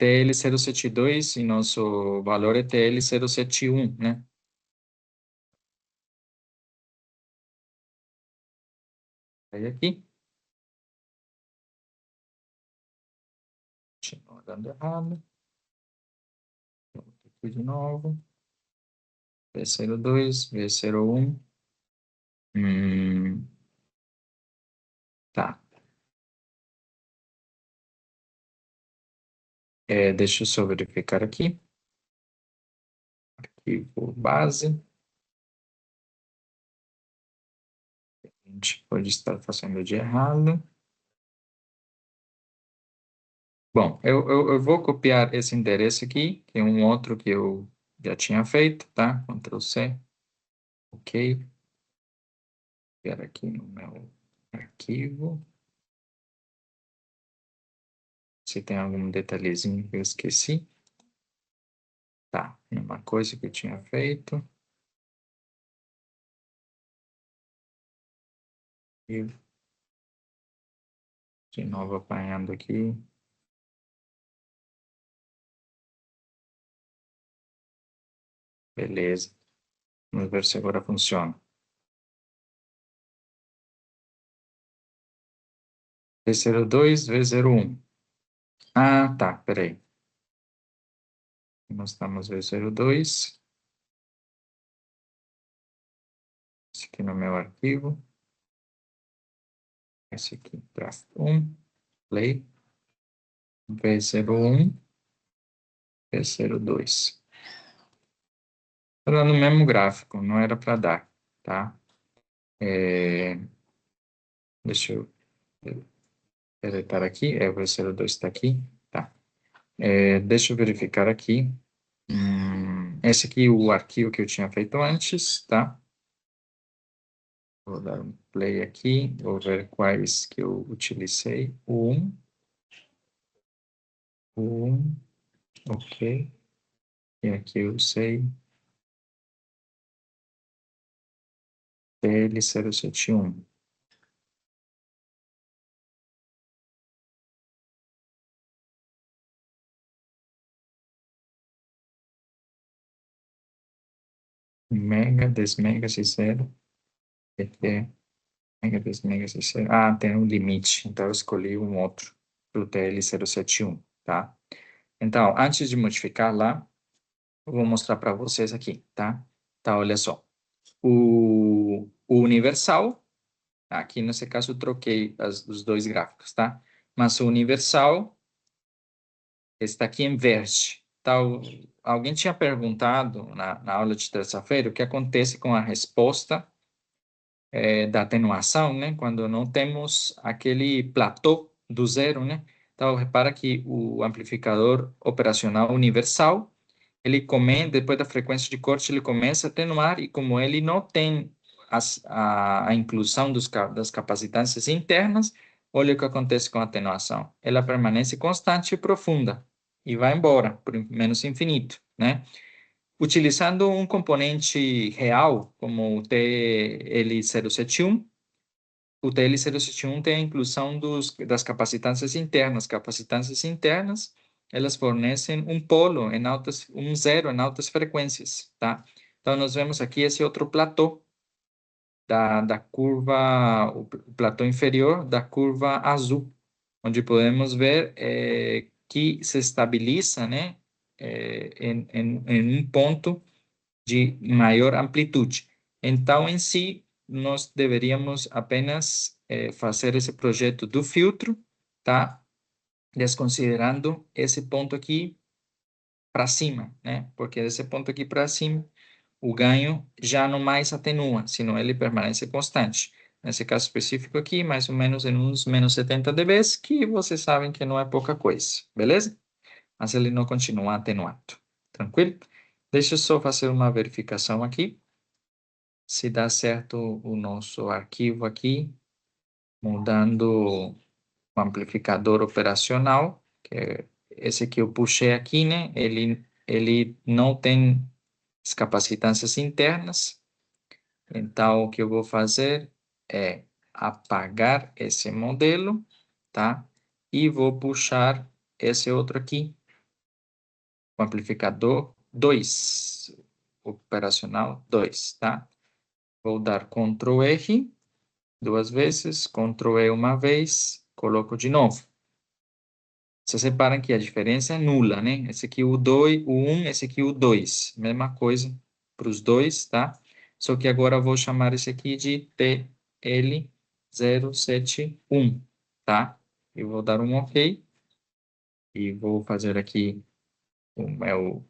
TL072 e nosso valor é TL071, né? Aí aqui. Continua dando errado. Aqui de novo. V02, V01. Tá. Deixa eu só verificar aqui. Arquivo base. A gente pode estar fazendo de errado. Bom, eu vou copiar esse endereço aqui, que é um outro que eu já tinha feito, tá? Ctrl C. Ok. Copiar aqui no meu arquivo. Se tem algum detalhezinho que eu esqueci. Tá, uma coisa que eu tinha feito. E de novo apanhando aqui. Beleza. Vamos ver se agora funciona. V02, V01. Ah, tá, peraí. Nós estamos V02. Esse aqui no meu arquivo. Esse aqui, draft 1. Play. V01. V02. Está dando o mesmo gráfico, não era para dar, tá? Deixa eu deletar aqui. O V02 está aqui, tá? Deixa eu verificar aqui. Esse aqui é o arquivo que eu tinha feito antes, tá? Vou dar um play aqui, vou ver quais que eu utilizei. O 1, ok. E aqui eu usei TL071. Mega, desmega, sincero. Mega, desmega, sincero. Ah, tem um limite, então eu escolhi um outro, o TL071, tá? Então, antes de modificar lá, eu vou mostrar para vocês aqui, tá? Tá, olha só. O universal, aqui nesse caso eu troquei os dois gráficos, tá? Mas o universal está aqui em verde. Tá? Alguém tinha perguntado na aula de terça-feira o que acontece com a resposta da atenuação, né? Quando não temos aquele platô do zero, né? Então, repara que o amplificador operacional universal, depois da frequência de corte, ele começa a atenuar, e como ele não tem a inclusão das capacitâncias internas, olha o que acontece com a atenuação. Ela permanece constante e profunda, e vai embora, por menos infinito, né? Utilizando um componente real, como o TL071, o TL071 tem a inclusão das capacitâncias internas. Capacitâncias internas, elas fornecem um polo um zero em altas frequências, tá? Então, nós vemos aqui esse outro platô da curva, o platô inferior da curva azul, onde podemos ver que se estabiliza, né, em um ponto de maior amplitude. Então, em si, nós deveríamos apenas fazer esse projeto do filtro, tá? Desconsiderando esse ponto aqui para cima, né? Porque esse ponto aqui para cima, o ganho já não mais atenua, senão ele permanece constante. Nesse caso específico aqui, mais ou menos em uns menos 70 dB, que vocês sabem que não é pouca coisa, beleza? Mas ele não continua atenuado. Tranquilo? Deixa eu só fazer uma verificação aqui. Se dá certo o nosso arquivo aqui, mudando o amplificador operacional, que é esse que eu puxei aqui, né? Ele não tem as capacitâncias internas. Então, o que eu vou fazer é apagar esse modelo, tá? E vou puxar esse outro aqui, o amplificador 2, operacional 2, tá? Vou dar Ctrl R 2 vezes, Ctrl E uma vez, coloco de novo. Vocês reparam que a diferença é nula, né? Esse aqui o 2, o 1, esse aqui o 2. Mesma coisa para os dois, tá? Só que agora eu vou chamar esse aqui de TL071, tá? Eu vou dar um OK. E vou fazer aqui o meu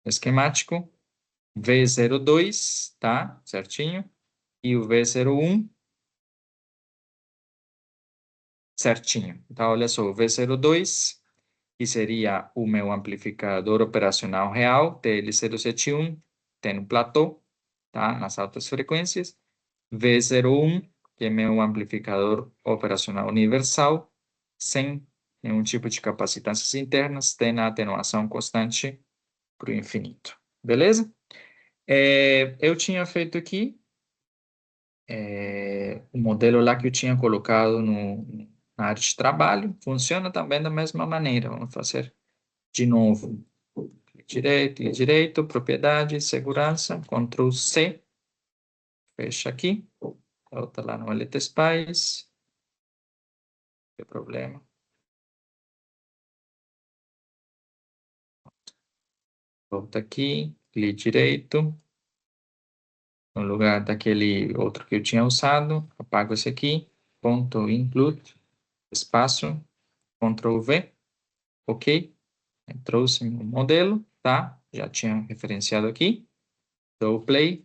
esquemático. V02, tá? Certinho. E o V01, certinho. Então, olha só, o V02, que seria o meu amplificador operacional real, TL071, tem no platô, tá? Nas altas frequências. V01, que é meu amplificador operacional universal, sem nenhum tipo de capacitâncias internas, tem a atenuação constante para o infinito. Beleza? Eu tinha feito aqui o modelo lá que eu tinha colocado na área de trabalho, funciona também da mesma maneira. Vamos fazer de novo. Clique direito, propriedade, segurança, Ctrl C, fecha aqui, volta lá no LTSpice, não tem problema. Volta aqui, clique direito, no lugar daquele outro que eu tinha usado, apago esse aqui, ponto include, espaço, Ctrl V, OK, trouxe o modelo, tá? Já tinha referenciado aqui, dou play,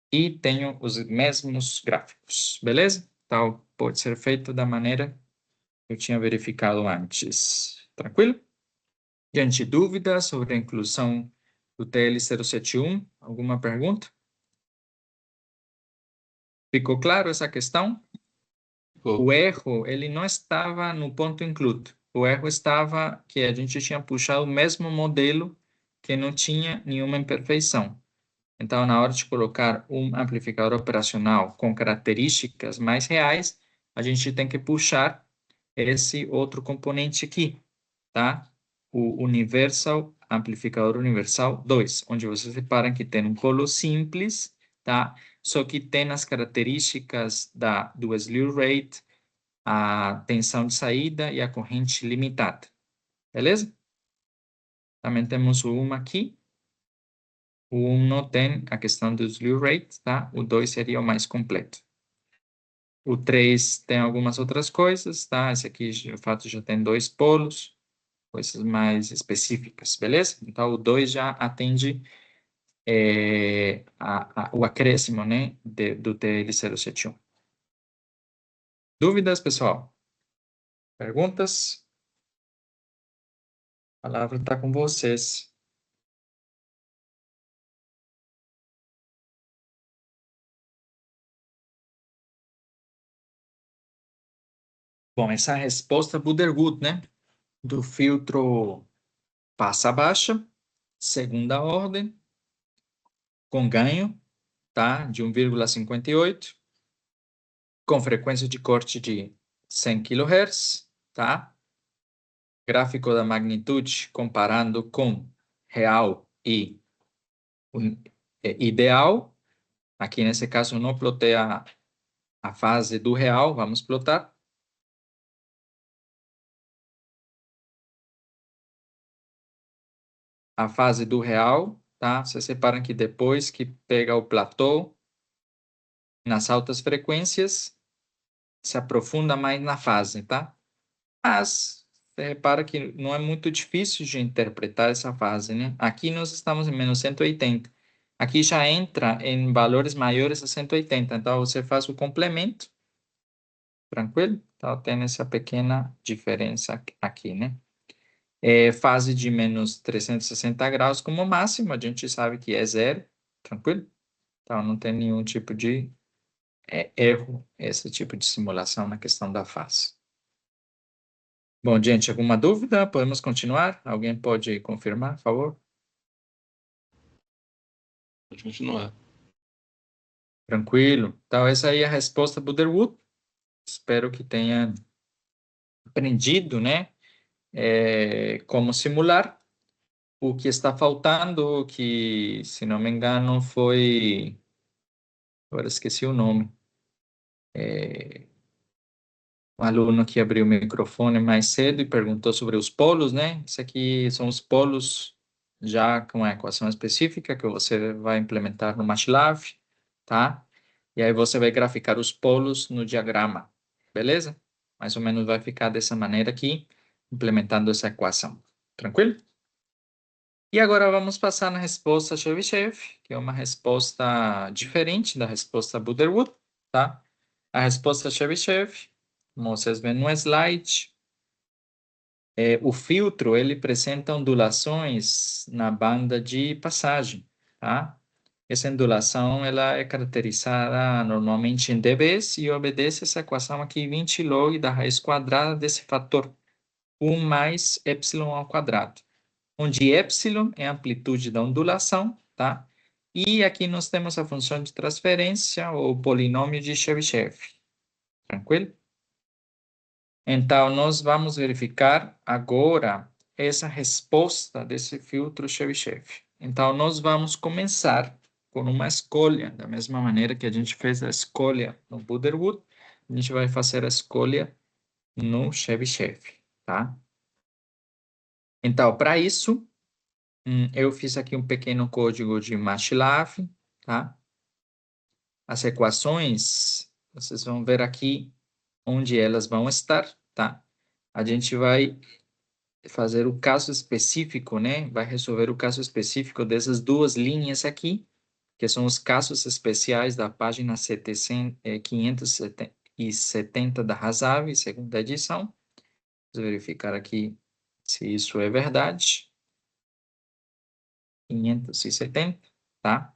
e tenho os mesmos gráficos, beleza? Então, pode ser feito da maneira que eu tinha verificado antes. Tranquilo? Gente, dúvidas sobre a inclusão do TL071? Alguma pergunta? Ficou claro essa questão? O erro, ele não estava no ponto include. O erro estava que a gente tinha puxado o mesmo modelo que não tinha nenhuma imperfeição. Então, na hora de colocar um amplificador operacional com características mais reais, a gente tem que puxar esse outro componente aqui, tá? O Universal, Amplificador Universal 2, onde vocês reparam que tem um polo simples, tá? Só que tem as características do slew rate, a tensão de saída e a corrente limitada, beleza? Também temos o 1 aqui. O 1 não tem a questão do slew rate, tá? O 2 seria o mais completo. O 3 tem algumas outras coisas, tá? Esse aqui, de fato, já tem 2 polos, coisas mais específicas, beleza? Então, o 2 já atende o acréscimo, né, do TL071. Dúvidas, pessoal? Perguntas? A palavra está com vocês. Bom, essa é a resposta Buderwood, né? Do filtro passa baixa, segunda ordem, com ganho, tá? De 1,58, com frequência de corte de 100 kHz, tá? Gráfico da magnitude comparando com real e ideal. Aqui nesse caso não plotei a fase do real, vamos plotar. A fase do real, tá? Vocês separam que depois que pega o platô, Nas altas frequências, se aprofunda mais na fase, tá? Mas você repara que não é muito difícil de interpretar essa fase, né? Aqui nós estamos em menos 180. Aqui já entra em valores maiores a 180. Então, você faz o complemento, tranquilo? Então, tem essa pequena diferença aqui, né? Fase de menos 360 graus como máximo, a gente sabe que é zero, tranquilo? Então, não tem nenhum tipo de erro, esse tipo de simulação na questão da fase. Bom, gente, alguma dúvida? Podemos continuar? Alguém pode confirmar, por favor? Pode continuar. Tranquilo. Então, essa aí é a resposta Buderwood. Espero que tenha aprendido, né? Como simular. O que está faltando, que, se não me engano, foi... Agora esqueci o nome. Um aluno que abriu o microfone mais cedo e perguntou sobre os polos, né? Isso aqui são os polos já com a equação específica que você vai implementar no MATLAB, tá? E aí você vai graficar os polos no diagrama, beleza? Mais ou menos vai ficar dessa maneira aqui, implementando essa equação. Tranquilo? E agora vamos passar na resposta Chebyshev, que é uma resposta diferente da resposta Buderwood, tá? A resposta Chebyshev, como vocês veem no slide, o filtro ele apresenta ondulações na banda de passagem, tá? Essa ondulação ela é caracterizada normalmente em dBs e obedece essa equação aqui 20 log da raiz quadrada desse fator 1 mais epsilon ao quadrado, onde epsilon é a amplitude da ondulação, tá? E aqui nós temos a função de transferência ou polinômio de Chebyshev, tranquilo? Então, nós vamos verificar agora essa resposta desse filtro Chebyshev. Então, nós vamos começar com uma escolha, da mesma maneira que a gente fez a escolha no Buderwood, a gente vai fazer a escolha no Chebyshev, tá? Então, para isso, eu fiz aqui um pequeno código de MATLAB, tá? As equações, vocês vão ver aqui onde elas vão estar, tá? A gente vai fazer o caso específico, né? Vai resolver o caso específico dessas duas linhas aqui, que são os casos especiais da página 570 da Hasav, segunda edição. Vamos verificar aqui se isso é verdade. 570, tá?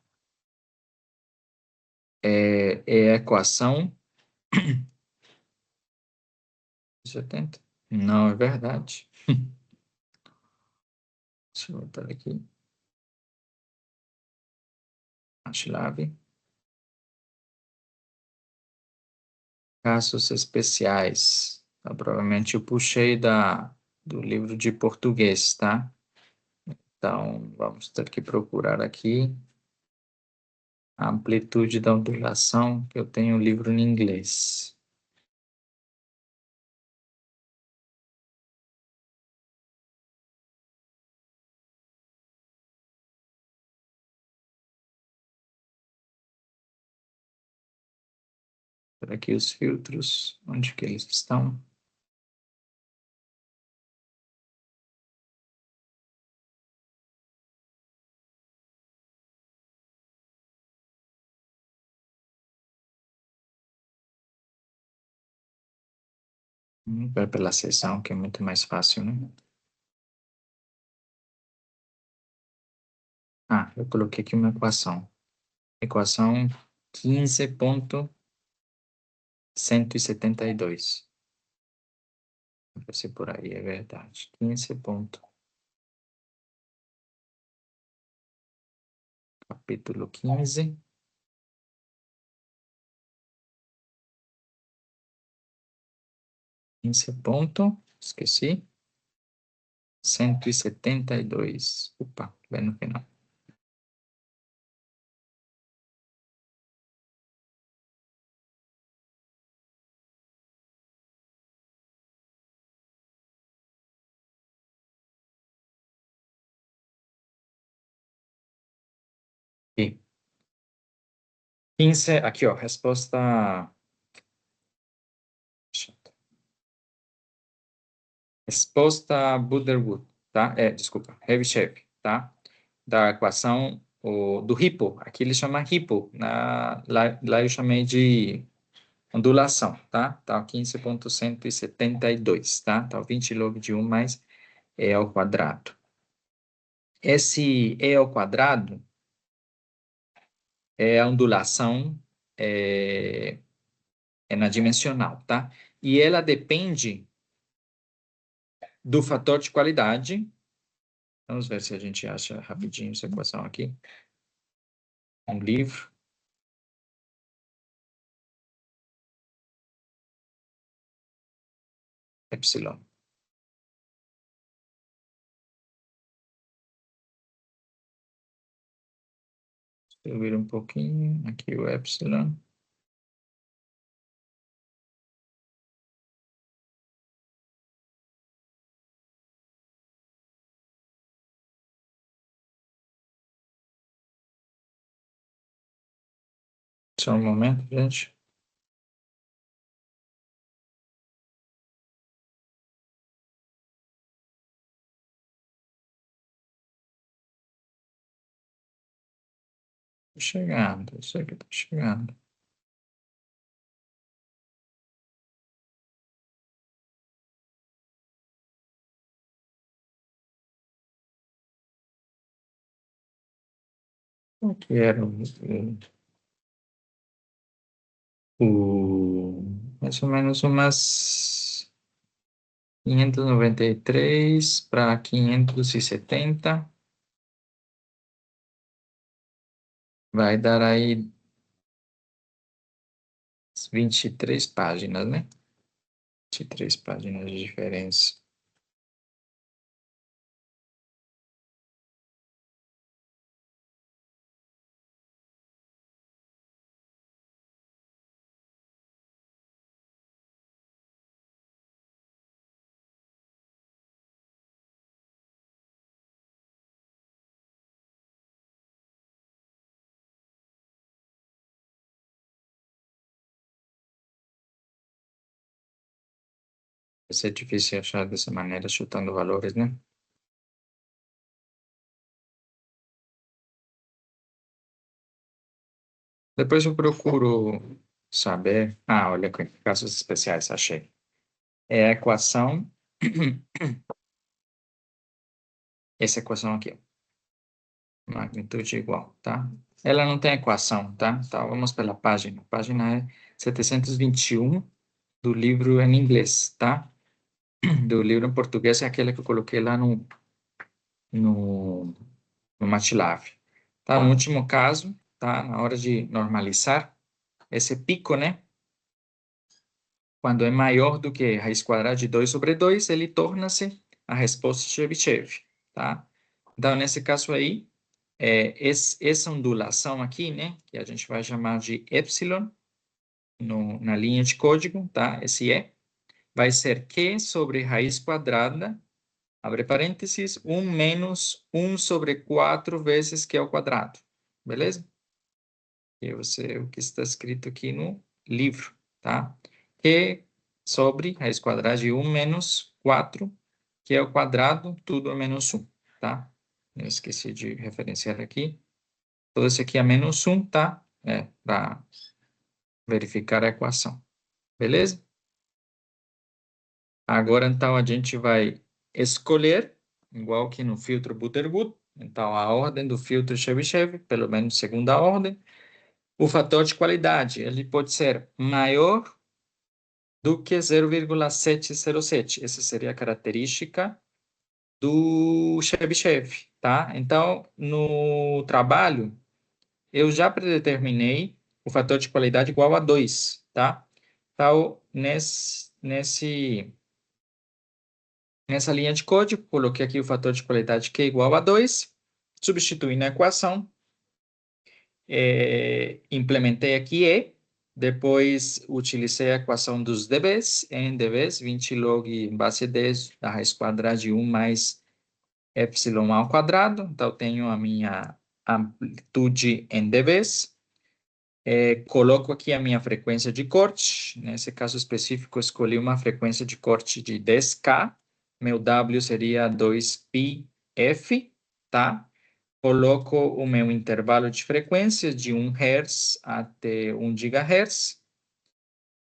É a equação 70. Não é verdade. Deixa eu botar aqui. MATLAB. Casos especiais. Então, provavelmente eu puxei do livro de português, tá? Então, vamos ter que procurar aqui a amplitude da ondulação, que eu tenho o livro em inglês. Por aqui os filtros, onde que eles estão? Vai pela seção, que é muito mais fácil, né? Ah, eu coloquei aqui uma equação. Equação 15.172. Vou ver se por aí é verdade. 15 ponto, capítulo 15. 15 ponto, esqueci. 172. Opa, bem no final. Aqui. 15, aqui, ó, resposta... Resposta Butterwood, tá? Desculpa, Chevy, tá? Da equação do Hippo. Aqui ele chama Hippo. Lá eu chamei de ondulação, tá? Tá 15.172, tá? Tá 20 log de 1 mais E ao quadrado. Esse E ao quadrado é a ondulação na dimensional, tá? E ela depende do fator de qualidade. Vamos ver se a gente acha rapidinho essa equação aqui. Um livro. Epsilon. Subir um pouquinho. Aqui o epsilon. Só um momento, gente. Tô chegando, eu sei que tô chegando. Aqui era mais ou menos umas 593 para 570. Vai dar aí 23 páginas, né? 23 páginas de diferença. Vai ser difícil achar dessa maneira, chutando valores, né? Depois eu procuro saber. Ah, olha aqui, casos especiais, achei. É a equação. Essa equação aqui, ó. Magnitude igual, tá? Ela não tem equação, tá? Então, vamos pela página. A página é 721 do livro em inglês, tá? Do livro em português é aquela que eu coloquei lá no MATLAB. Tá? No último caso, tá? Na hora de normalizar, esse pico, né? Quando é maior do que raiz quadrada de 2 sobre 2, ele torna-se a resposta de Chebyshev, tá? Então, nesse caso aí, essa ondulação aqui, né? Que a gente vai chamar de epsilon, na linha de código, tá? Esse E, vai ser Q sobre raiz quadrada, abre parênteses, 1 menos 1 sobre 4 vezes Q ao quadrado, beleza? E o que está escrito aqui no livro, tá? Q sobre raiz quadrada de 1 menos 4, que é o quadrado, tudo é menos 1, tá? Eu esqueci de referenciar aqui. Todo esse aqui é menos 1, tá? Para verificar a equação. Beleza? Agora, então, a gente vai escolher, igual que no filtro Butterwood, então, a ordem do filtro Chebyshev, pelo menos segunda ordem. O fator de qualidade, ele pode ser maior do que 0,707. Essa seria a característica do Chebyshev, tá? Então, no trabalho, eu já predeterminei o fator de qualidade igual a 2, tá? Então, nessa linha de código, coloquei aqui o fator de qualidade Q igual a 2, substituí na equação, implementei aqui E, depois utilizei a equação dos dBs, em dBs, 20 log base 10 da raiz quadrada de 1 mais epsilon ao quadrado, então tenho a minha amplitude em dBs, Coloco aqui a minha frequência de corte. Nesse caso específico, escolhi uma frequência de corte de 10K. Meu W seria 2πf, tá? Coloco o meu intervalo de frequência de 1 Hz até 1 GHz.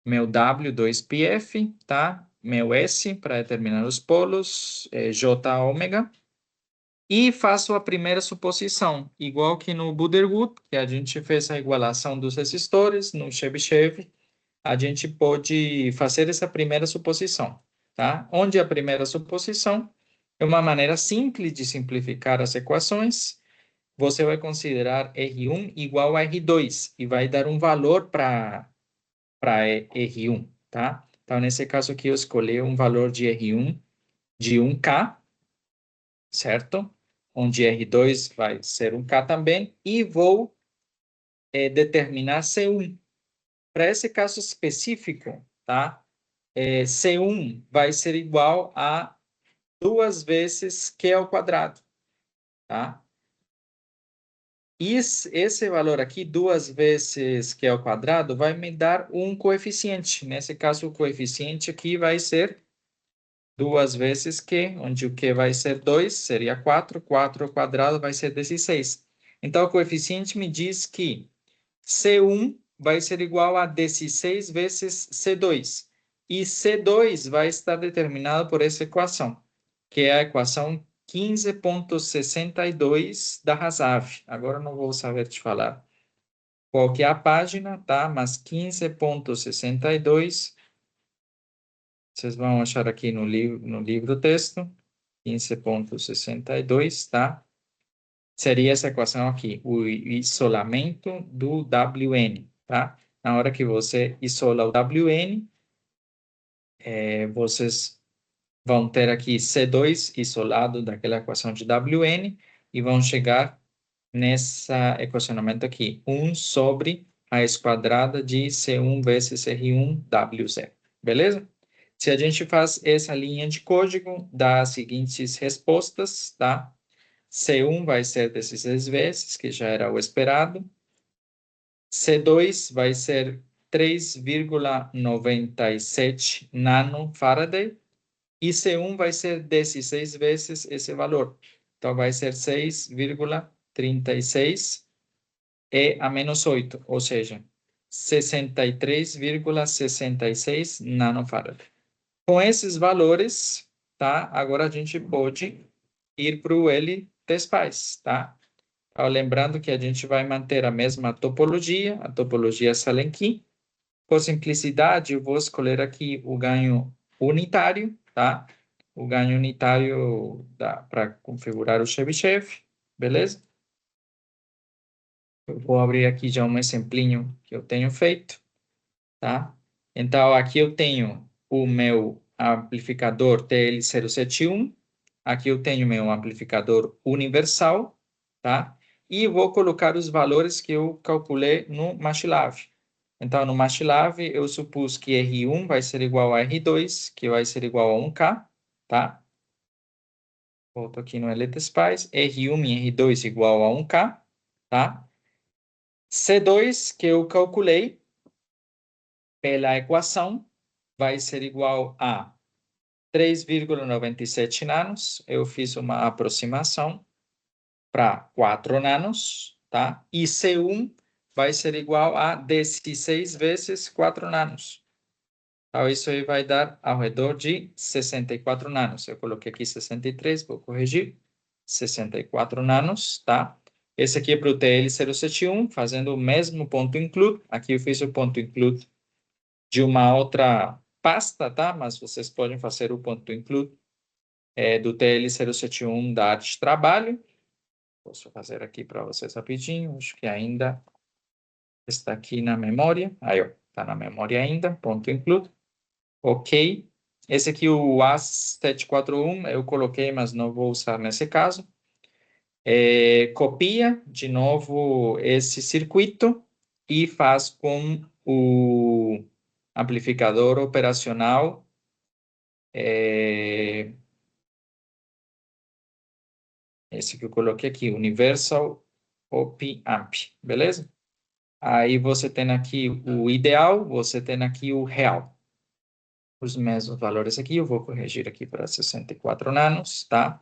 Meu W, 2πf, tá? Meu S, para determinar os polos, J ômega. E faço a primeira suposição, igual que no Buderwood, que a gente fez a igualação dos resistores, no Chebyshev, a gente pode fazer essa primeira suposição, tá? Onde a primeira suposição é uma maneira simples de simplificar as equações. Você vai considerar R1 igual a R2 e vai dar um valor para R1, tá? Então, nesse caso aqui, eu escolhi um valor de R1 de 1K, certo? Onde R2 vai ser 1K também, e vou determinar C1. Para esse caso específico, tá? C1 vai ser igual a 2 vezes Q ao quadrado, tá? E esse valor aqui, 2 vezes Q ao quadrado, vai me dar um coeficiente. Nesse caso, o coeficiente aqui vai ser 2 vezes Q, onde o Q vai ser 2, seria 4. 4 ao quadrado vai ser 16. Então, o coeficiente me diz que C1 vai ser igual a 16 vezes C2. E C2 vai estar determinado por essa equação, que é a equação 15,62 da Rasav. Agora eu não vou saber te falar qual que é a página, tá? Mas 15,62, vocês vão achar aqui no livro texto, 15,62, tá? Seria essa equação aqui, o isolamento do Wn, tá? Na hora que você isola o Wn, vocês vão ter aqui C2 isolado daquela equação de Wn e vão chegar nessa equacionamento aqui, 1 sobre raiz quadrada de C1 vezes R1 W0, beleza? Se a gente faz essa linha de código, dá as seguintes respostas, tá? C1 vai ser 16 vezes, que já era o esperado. C2 vai ser 3,97 nanofarad. E C1 vai ser 16 vezes esse valor. Então, vai ser 6,36 e a menos 8, ou seja, 63,66 nanofarad. Com esses valores, tá? Agora a gente pode ir para o LTSPICE, tá? Lembrando que a gente vai manter a mesma topologia, a topologia Salenki. Por simplicidade, eu vou escolher aqui o ganho unitário, tá? O ganho unitário para configurar o Chebyshev, beleza? Eu vou abrir aqui já um exemplinho que eu tenho feito, tá? Então, aqui eu tenho o meu amplificador TL071, aqui eu tenho meu amplificador universal, tá? E vou colocar os valores que eu calculei no MATLAB. Então, no MATLAB, eu supus que R1 vai ser igual a R2, que vai ser igual a 1K, tá? Volto aqui no LTSPICE. R1 e R2 igual a 1K, tá? C2, que eu calculei pela equação, vai ser igual a 3,97 nanos. Eu fiz uma aproximação para 4 nanos, tá? E C1 vai ser igual a 16 vezes 4 nanos. Então, isso aí vai dar ao redor de 64 nanos. Eu coloquei aqui 63, vou corrigir. 64 nanos, tá? Esse aqui é para o TL071, fazendo o mesmo ponto include. Aqui eu fiz o ponto include de uma outra pasta, tá? Mas vocês podem fazer o ponto include do TL071 da área de trabalho. Posso fazer aqui para vocês rapidinho. Acho que ainda está aqui na memória. Aí, ó, está na memória ainda. Ponto include. Ok. Esse aqui, o A741, eu coloquei, mas não vou usar nesse caso. Copia, de novo, esse circuito e faz com o amplificador operacional. Esse que eu coloquei aqui, Universal Op Amp, beleza? Aí você tem aqui o ideal, você tem aqui o real. Os mesmos valores aqui, eu vou corrigir aqui para 64 nanos, tá?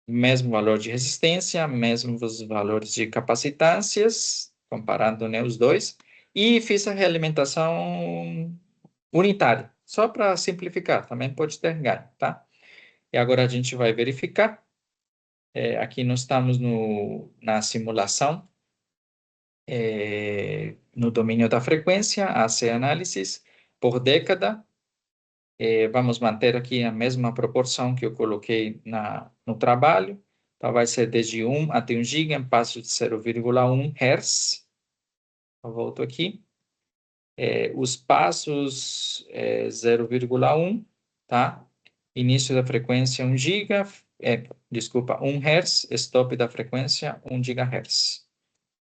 Mesmo valor de resistência, mesmos valores de capacitâncias, comparando, né, os dois. E fiz a realimentação unitária, só para simplificar, também pode ter ganho, tá? E agora a gente vai verificar. Aqui nós estamos na simulação, no domínio da frequência, AC análises, por década. Vamos manter aqui a mesma proporção que eu coloquei no trabalho. Então, vai ser desde 1 até 1 giga, em passos de 0,1 Hz. Eu volto aqui. Os passos 0,1, tá? Início da frequência 1 giga, desculpa, 1 Hz, stop da frequência 1 GHz.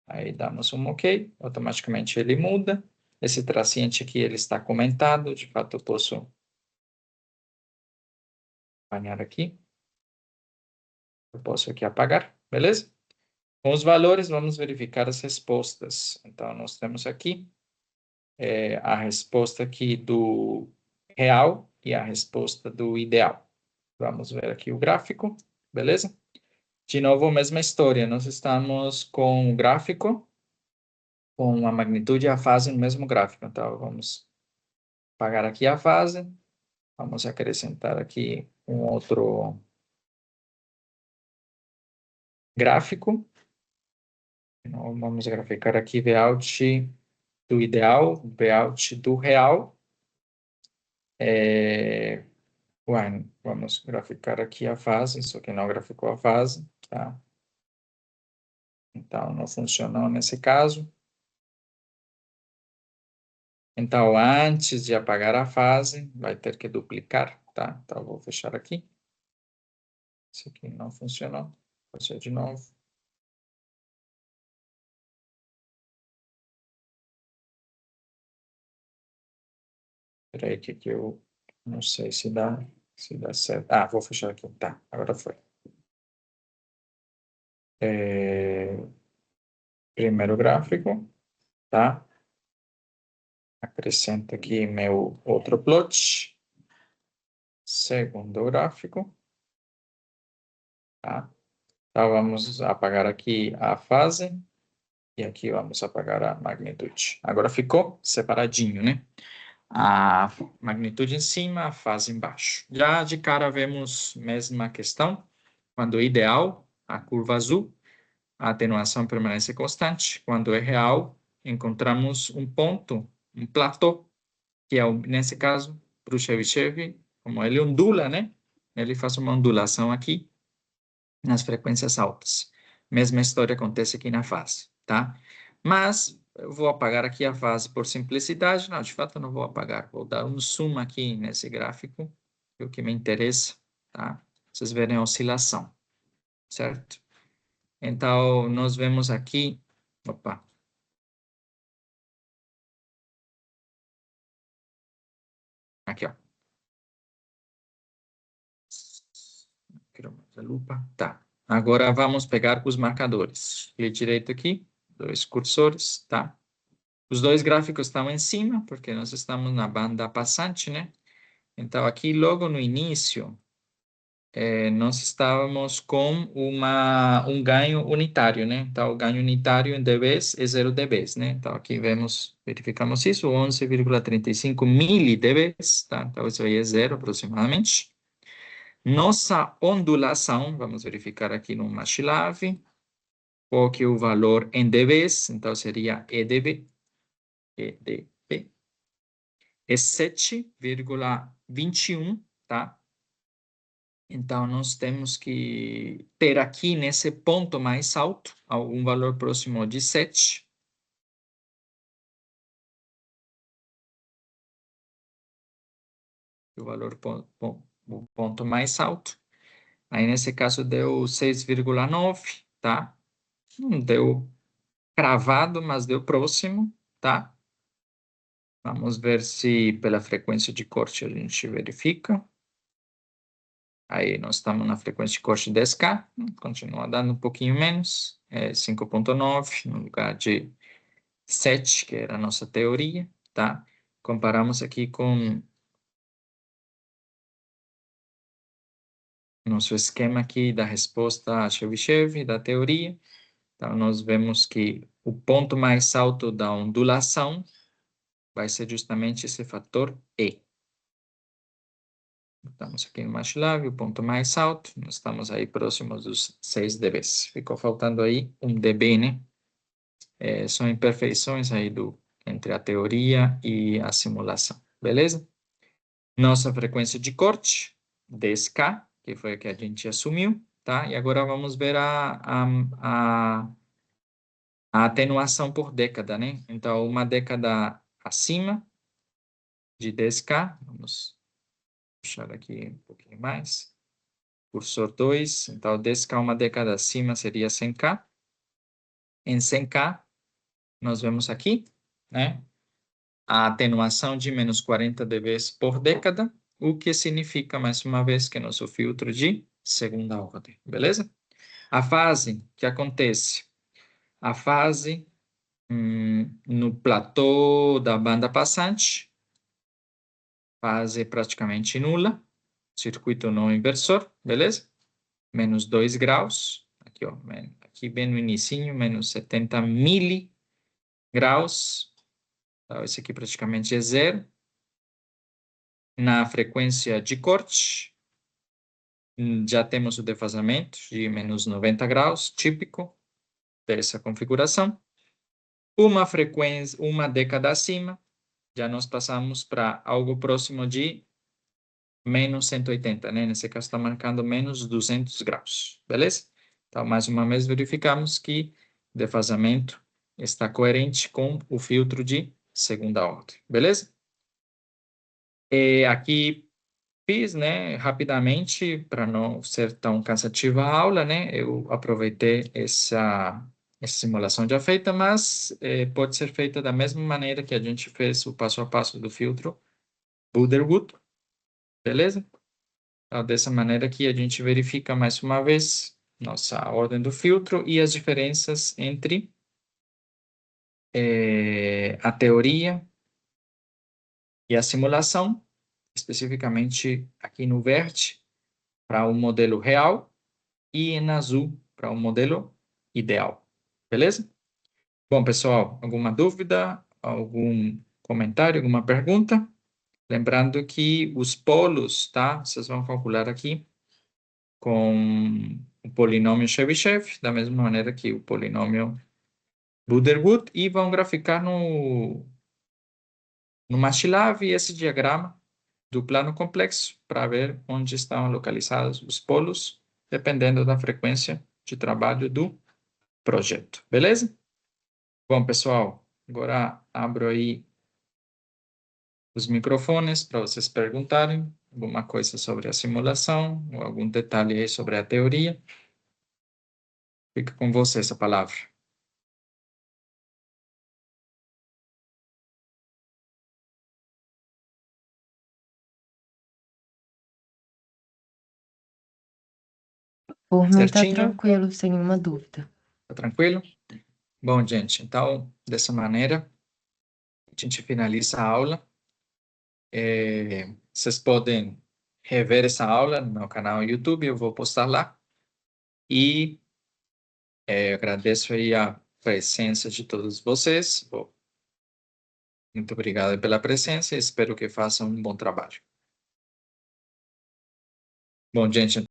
Aí damos um OK, automaticamente ele muda. Esse traciente aqui, ele está comentado, de fato eu posso apanhar aqui. Eu posso aqui apagar, beleza? Com os valores, vamos verificar as respostas. Então, nós temos aqui a resposta aqui do real e a resposta do ideal. Vamos ver aqui o gráfico, beleza? De novo, a mesma história. Nós estamos com o gráfico, com a magnitude e a fase no mesmo gráfico. Então, vamos apagar aqui a fase. Vamos acrescentar aqui um outro gráfico. Então, vamos graficar aqui Vout do ideal, Vout do real. Vamos graficar aqui a fase, só que não graficou a fase, tá? Então, não funcionou nesse caso. Então, antes de apagar a fase, vai ter que duplicar, tá? Então, vou fechar aqui. Isso aqui não funcionou. Vou fazer de novo. Espera aí que eu não sei se dá certo. Ah, vou fechar aqui. Tá, agora foi. Primeiro gráfico, tá? Acrescento aqui meu outro plot. Segundo gráfico, tá? Então, vamos apagar aqui a fase e aqui vamos apagar a magnitude. Agora ficou separadinho, né? A magnitude em cima, a fase embaixo. Já de cara vemos mesma questão. Quando é ideal, a curva azul, a atenuação permanece constante. Quando é real, encontramos um ponto, um platô, que é, nesse caso, para o Chebyshev, como ele ondula, né? Ele faz uma ondulação aqui nas frequências altas. Mesma história acontece aqui na fase, tá? Mas eu vou apagar aqui a fase por simplicidade. Não, de fato eu não vou apagar. Vou dar um zoom aqui nesse gráfico, que é o que me interessa, tá? Vocês verem a oscilação, certo? Então, nós vemos aqui... Opa! Aqui, ó. Quero mais a lupa. Tá. Agora vamos pegar os marcadores. Clique direito aqui, dois cursores, tá? Os dois gráficos estão em cima, porque nós estamos na banda passante, né? Então, aqui logo no início, nós estávamos com um ganho unitário, né? Então, o ganho unitário em dBs é 0 dBs, né? Então, aqui verificamos isso, 11,35 milidBs, tá? Então, isso aí é zero aproximadamente. Nossa ondulação, vamos verificar aqui no MATLAB, qual que é o valor em dBs, então seria EDB, é 7,21, tá? Então, nós temos que ter aqui nesse ponto mais alto, algum valor próximo de 7. O valor o ponto mais alto. Aí, nesse caso, deu 6,9, tá? Não deu cravado, mas deu próximo, tá? Vamos ver se pela frequência de corte a gente verifica. Aí nós estamos na frequência de corte 10K, continua dando um pouquinho menos, 5,9 no lugar de 7, que era a nossa teoria, tá? Comparamos aqui com nosso esquema aqui da resposta a Chebyshev, da teoria. Então, nós vemos que o ponto mais alto da ondulação vai ser justamente esse fator E. Estamos aqui no MATLAB, o ponto mais alto, nós estamos aí próximos dos 6 dB. Ficou faltando aí 1 dB, né? São imperfeições aí entre a teoria e a simulação, beleza? Nossa frequência de corte, 10K, que foi a que a gente assumiu, tá? E agora vamos ver a atenuação por década, né? Então, uma década acima de 10K, vamos puxar aqui um pouquinho mais, cursor 2, então 10K, uma década acima seria 100K. Em 100K, nós vemos aqui, né? A atenuação de menos 40 dB por década, o que significa, mais uma vez, que nosso filtro de segunda ordem, beleza? A fase que acontece, a fase no platô da banda passante, fase praticamente nula, circuito não inversor, beleza? Menos 2 graus, aqui, ó, aqui bem no inicinho, menos 70 miligraus, então, esse aqui praticamente é zero. Na frequência de corte, já temos o defasamento de menos 90 graus, típico dessa configuração. Uma década acima, já nós passamos para algo próximo de menos 180, né? Nesse caso está marcando menos 200 graus, beleza? Então, mais uma vez, verificamos que o defasamento está coerente com o filtro de segunda ordem, beleza? E aqui fiz, né, rapidamente, para não ser tão cansativa a aula, né? Eu aproveitei essa simulação já feita, mas pode ser feita da mesma maneira que a gente fez o passo a passo do filtro Buderwood, beleza? Então, dessa maneira que a gente verifica mais uma vez nossa ordem do filtro e as diferenças entre a teoria e a simulação, especificamente aqui no verde, para o modelo real, e em azul, para o modelo ideal. Beleza? Bom, pessoal, alguma dúvida, algum comentário, alguma pergunta? Lembrando que os polos, tá? Vocês vão calcular aqui com o polinômio Chebyshev, da mesma maneira que o polinômio Buderwood, e vão graficar no MATLAB esse diagrama do plano complexo para ver onde estão localizados os polos, dependendo da frequência de trabalho do projeto. Beleza? Bom, pessoal, agora abro aí os microfones para vocês perguntarem alguma coisa sobre a simulação ou algum detalhe aí sobre a teoria. Fica com você essa palavra. Por mim tá Certinho? tranquilo, sem nenhuma dúvida. Tá tranquilo? Bom, gente, então, dessa maneira, a gente finaliza a aula. Vocês podem rever essa aula no meu canal no YouTube, eu vou postar lá. E eu agradeço aí a presença de todos vocês. Muito obrigado pela presença e espero que façam um bom trabalho. Bom, gente,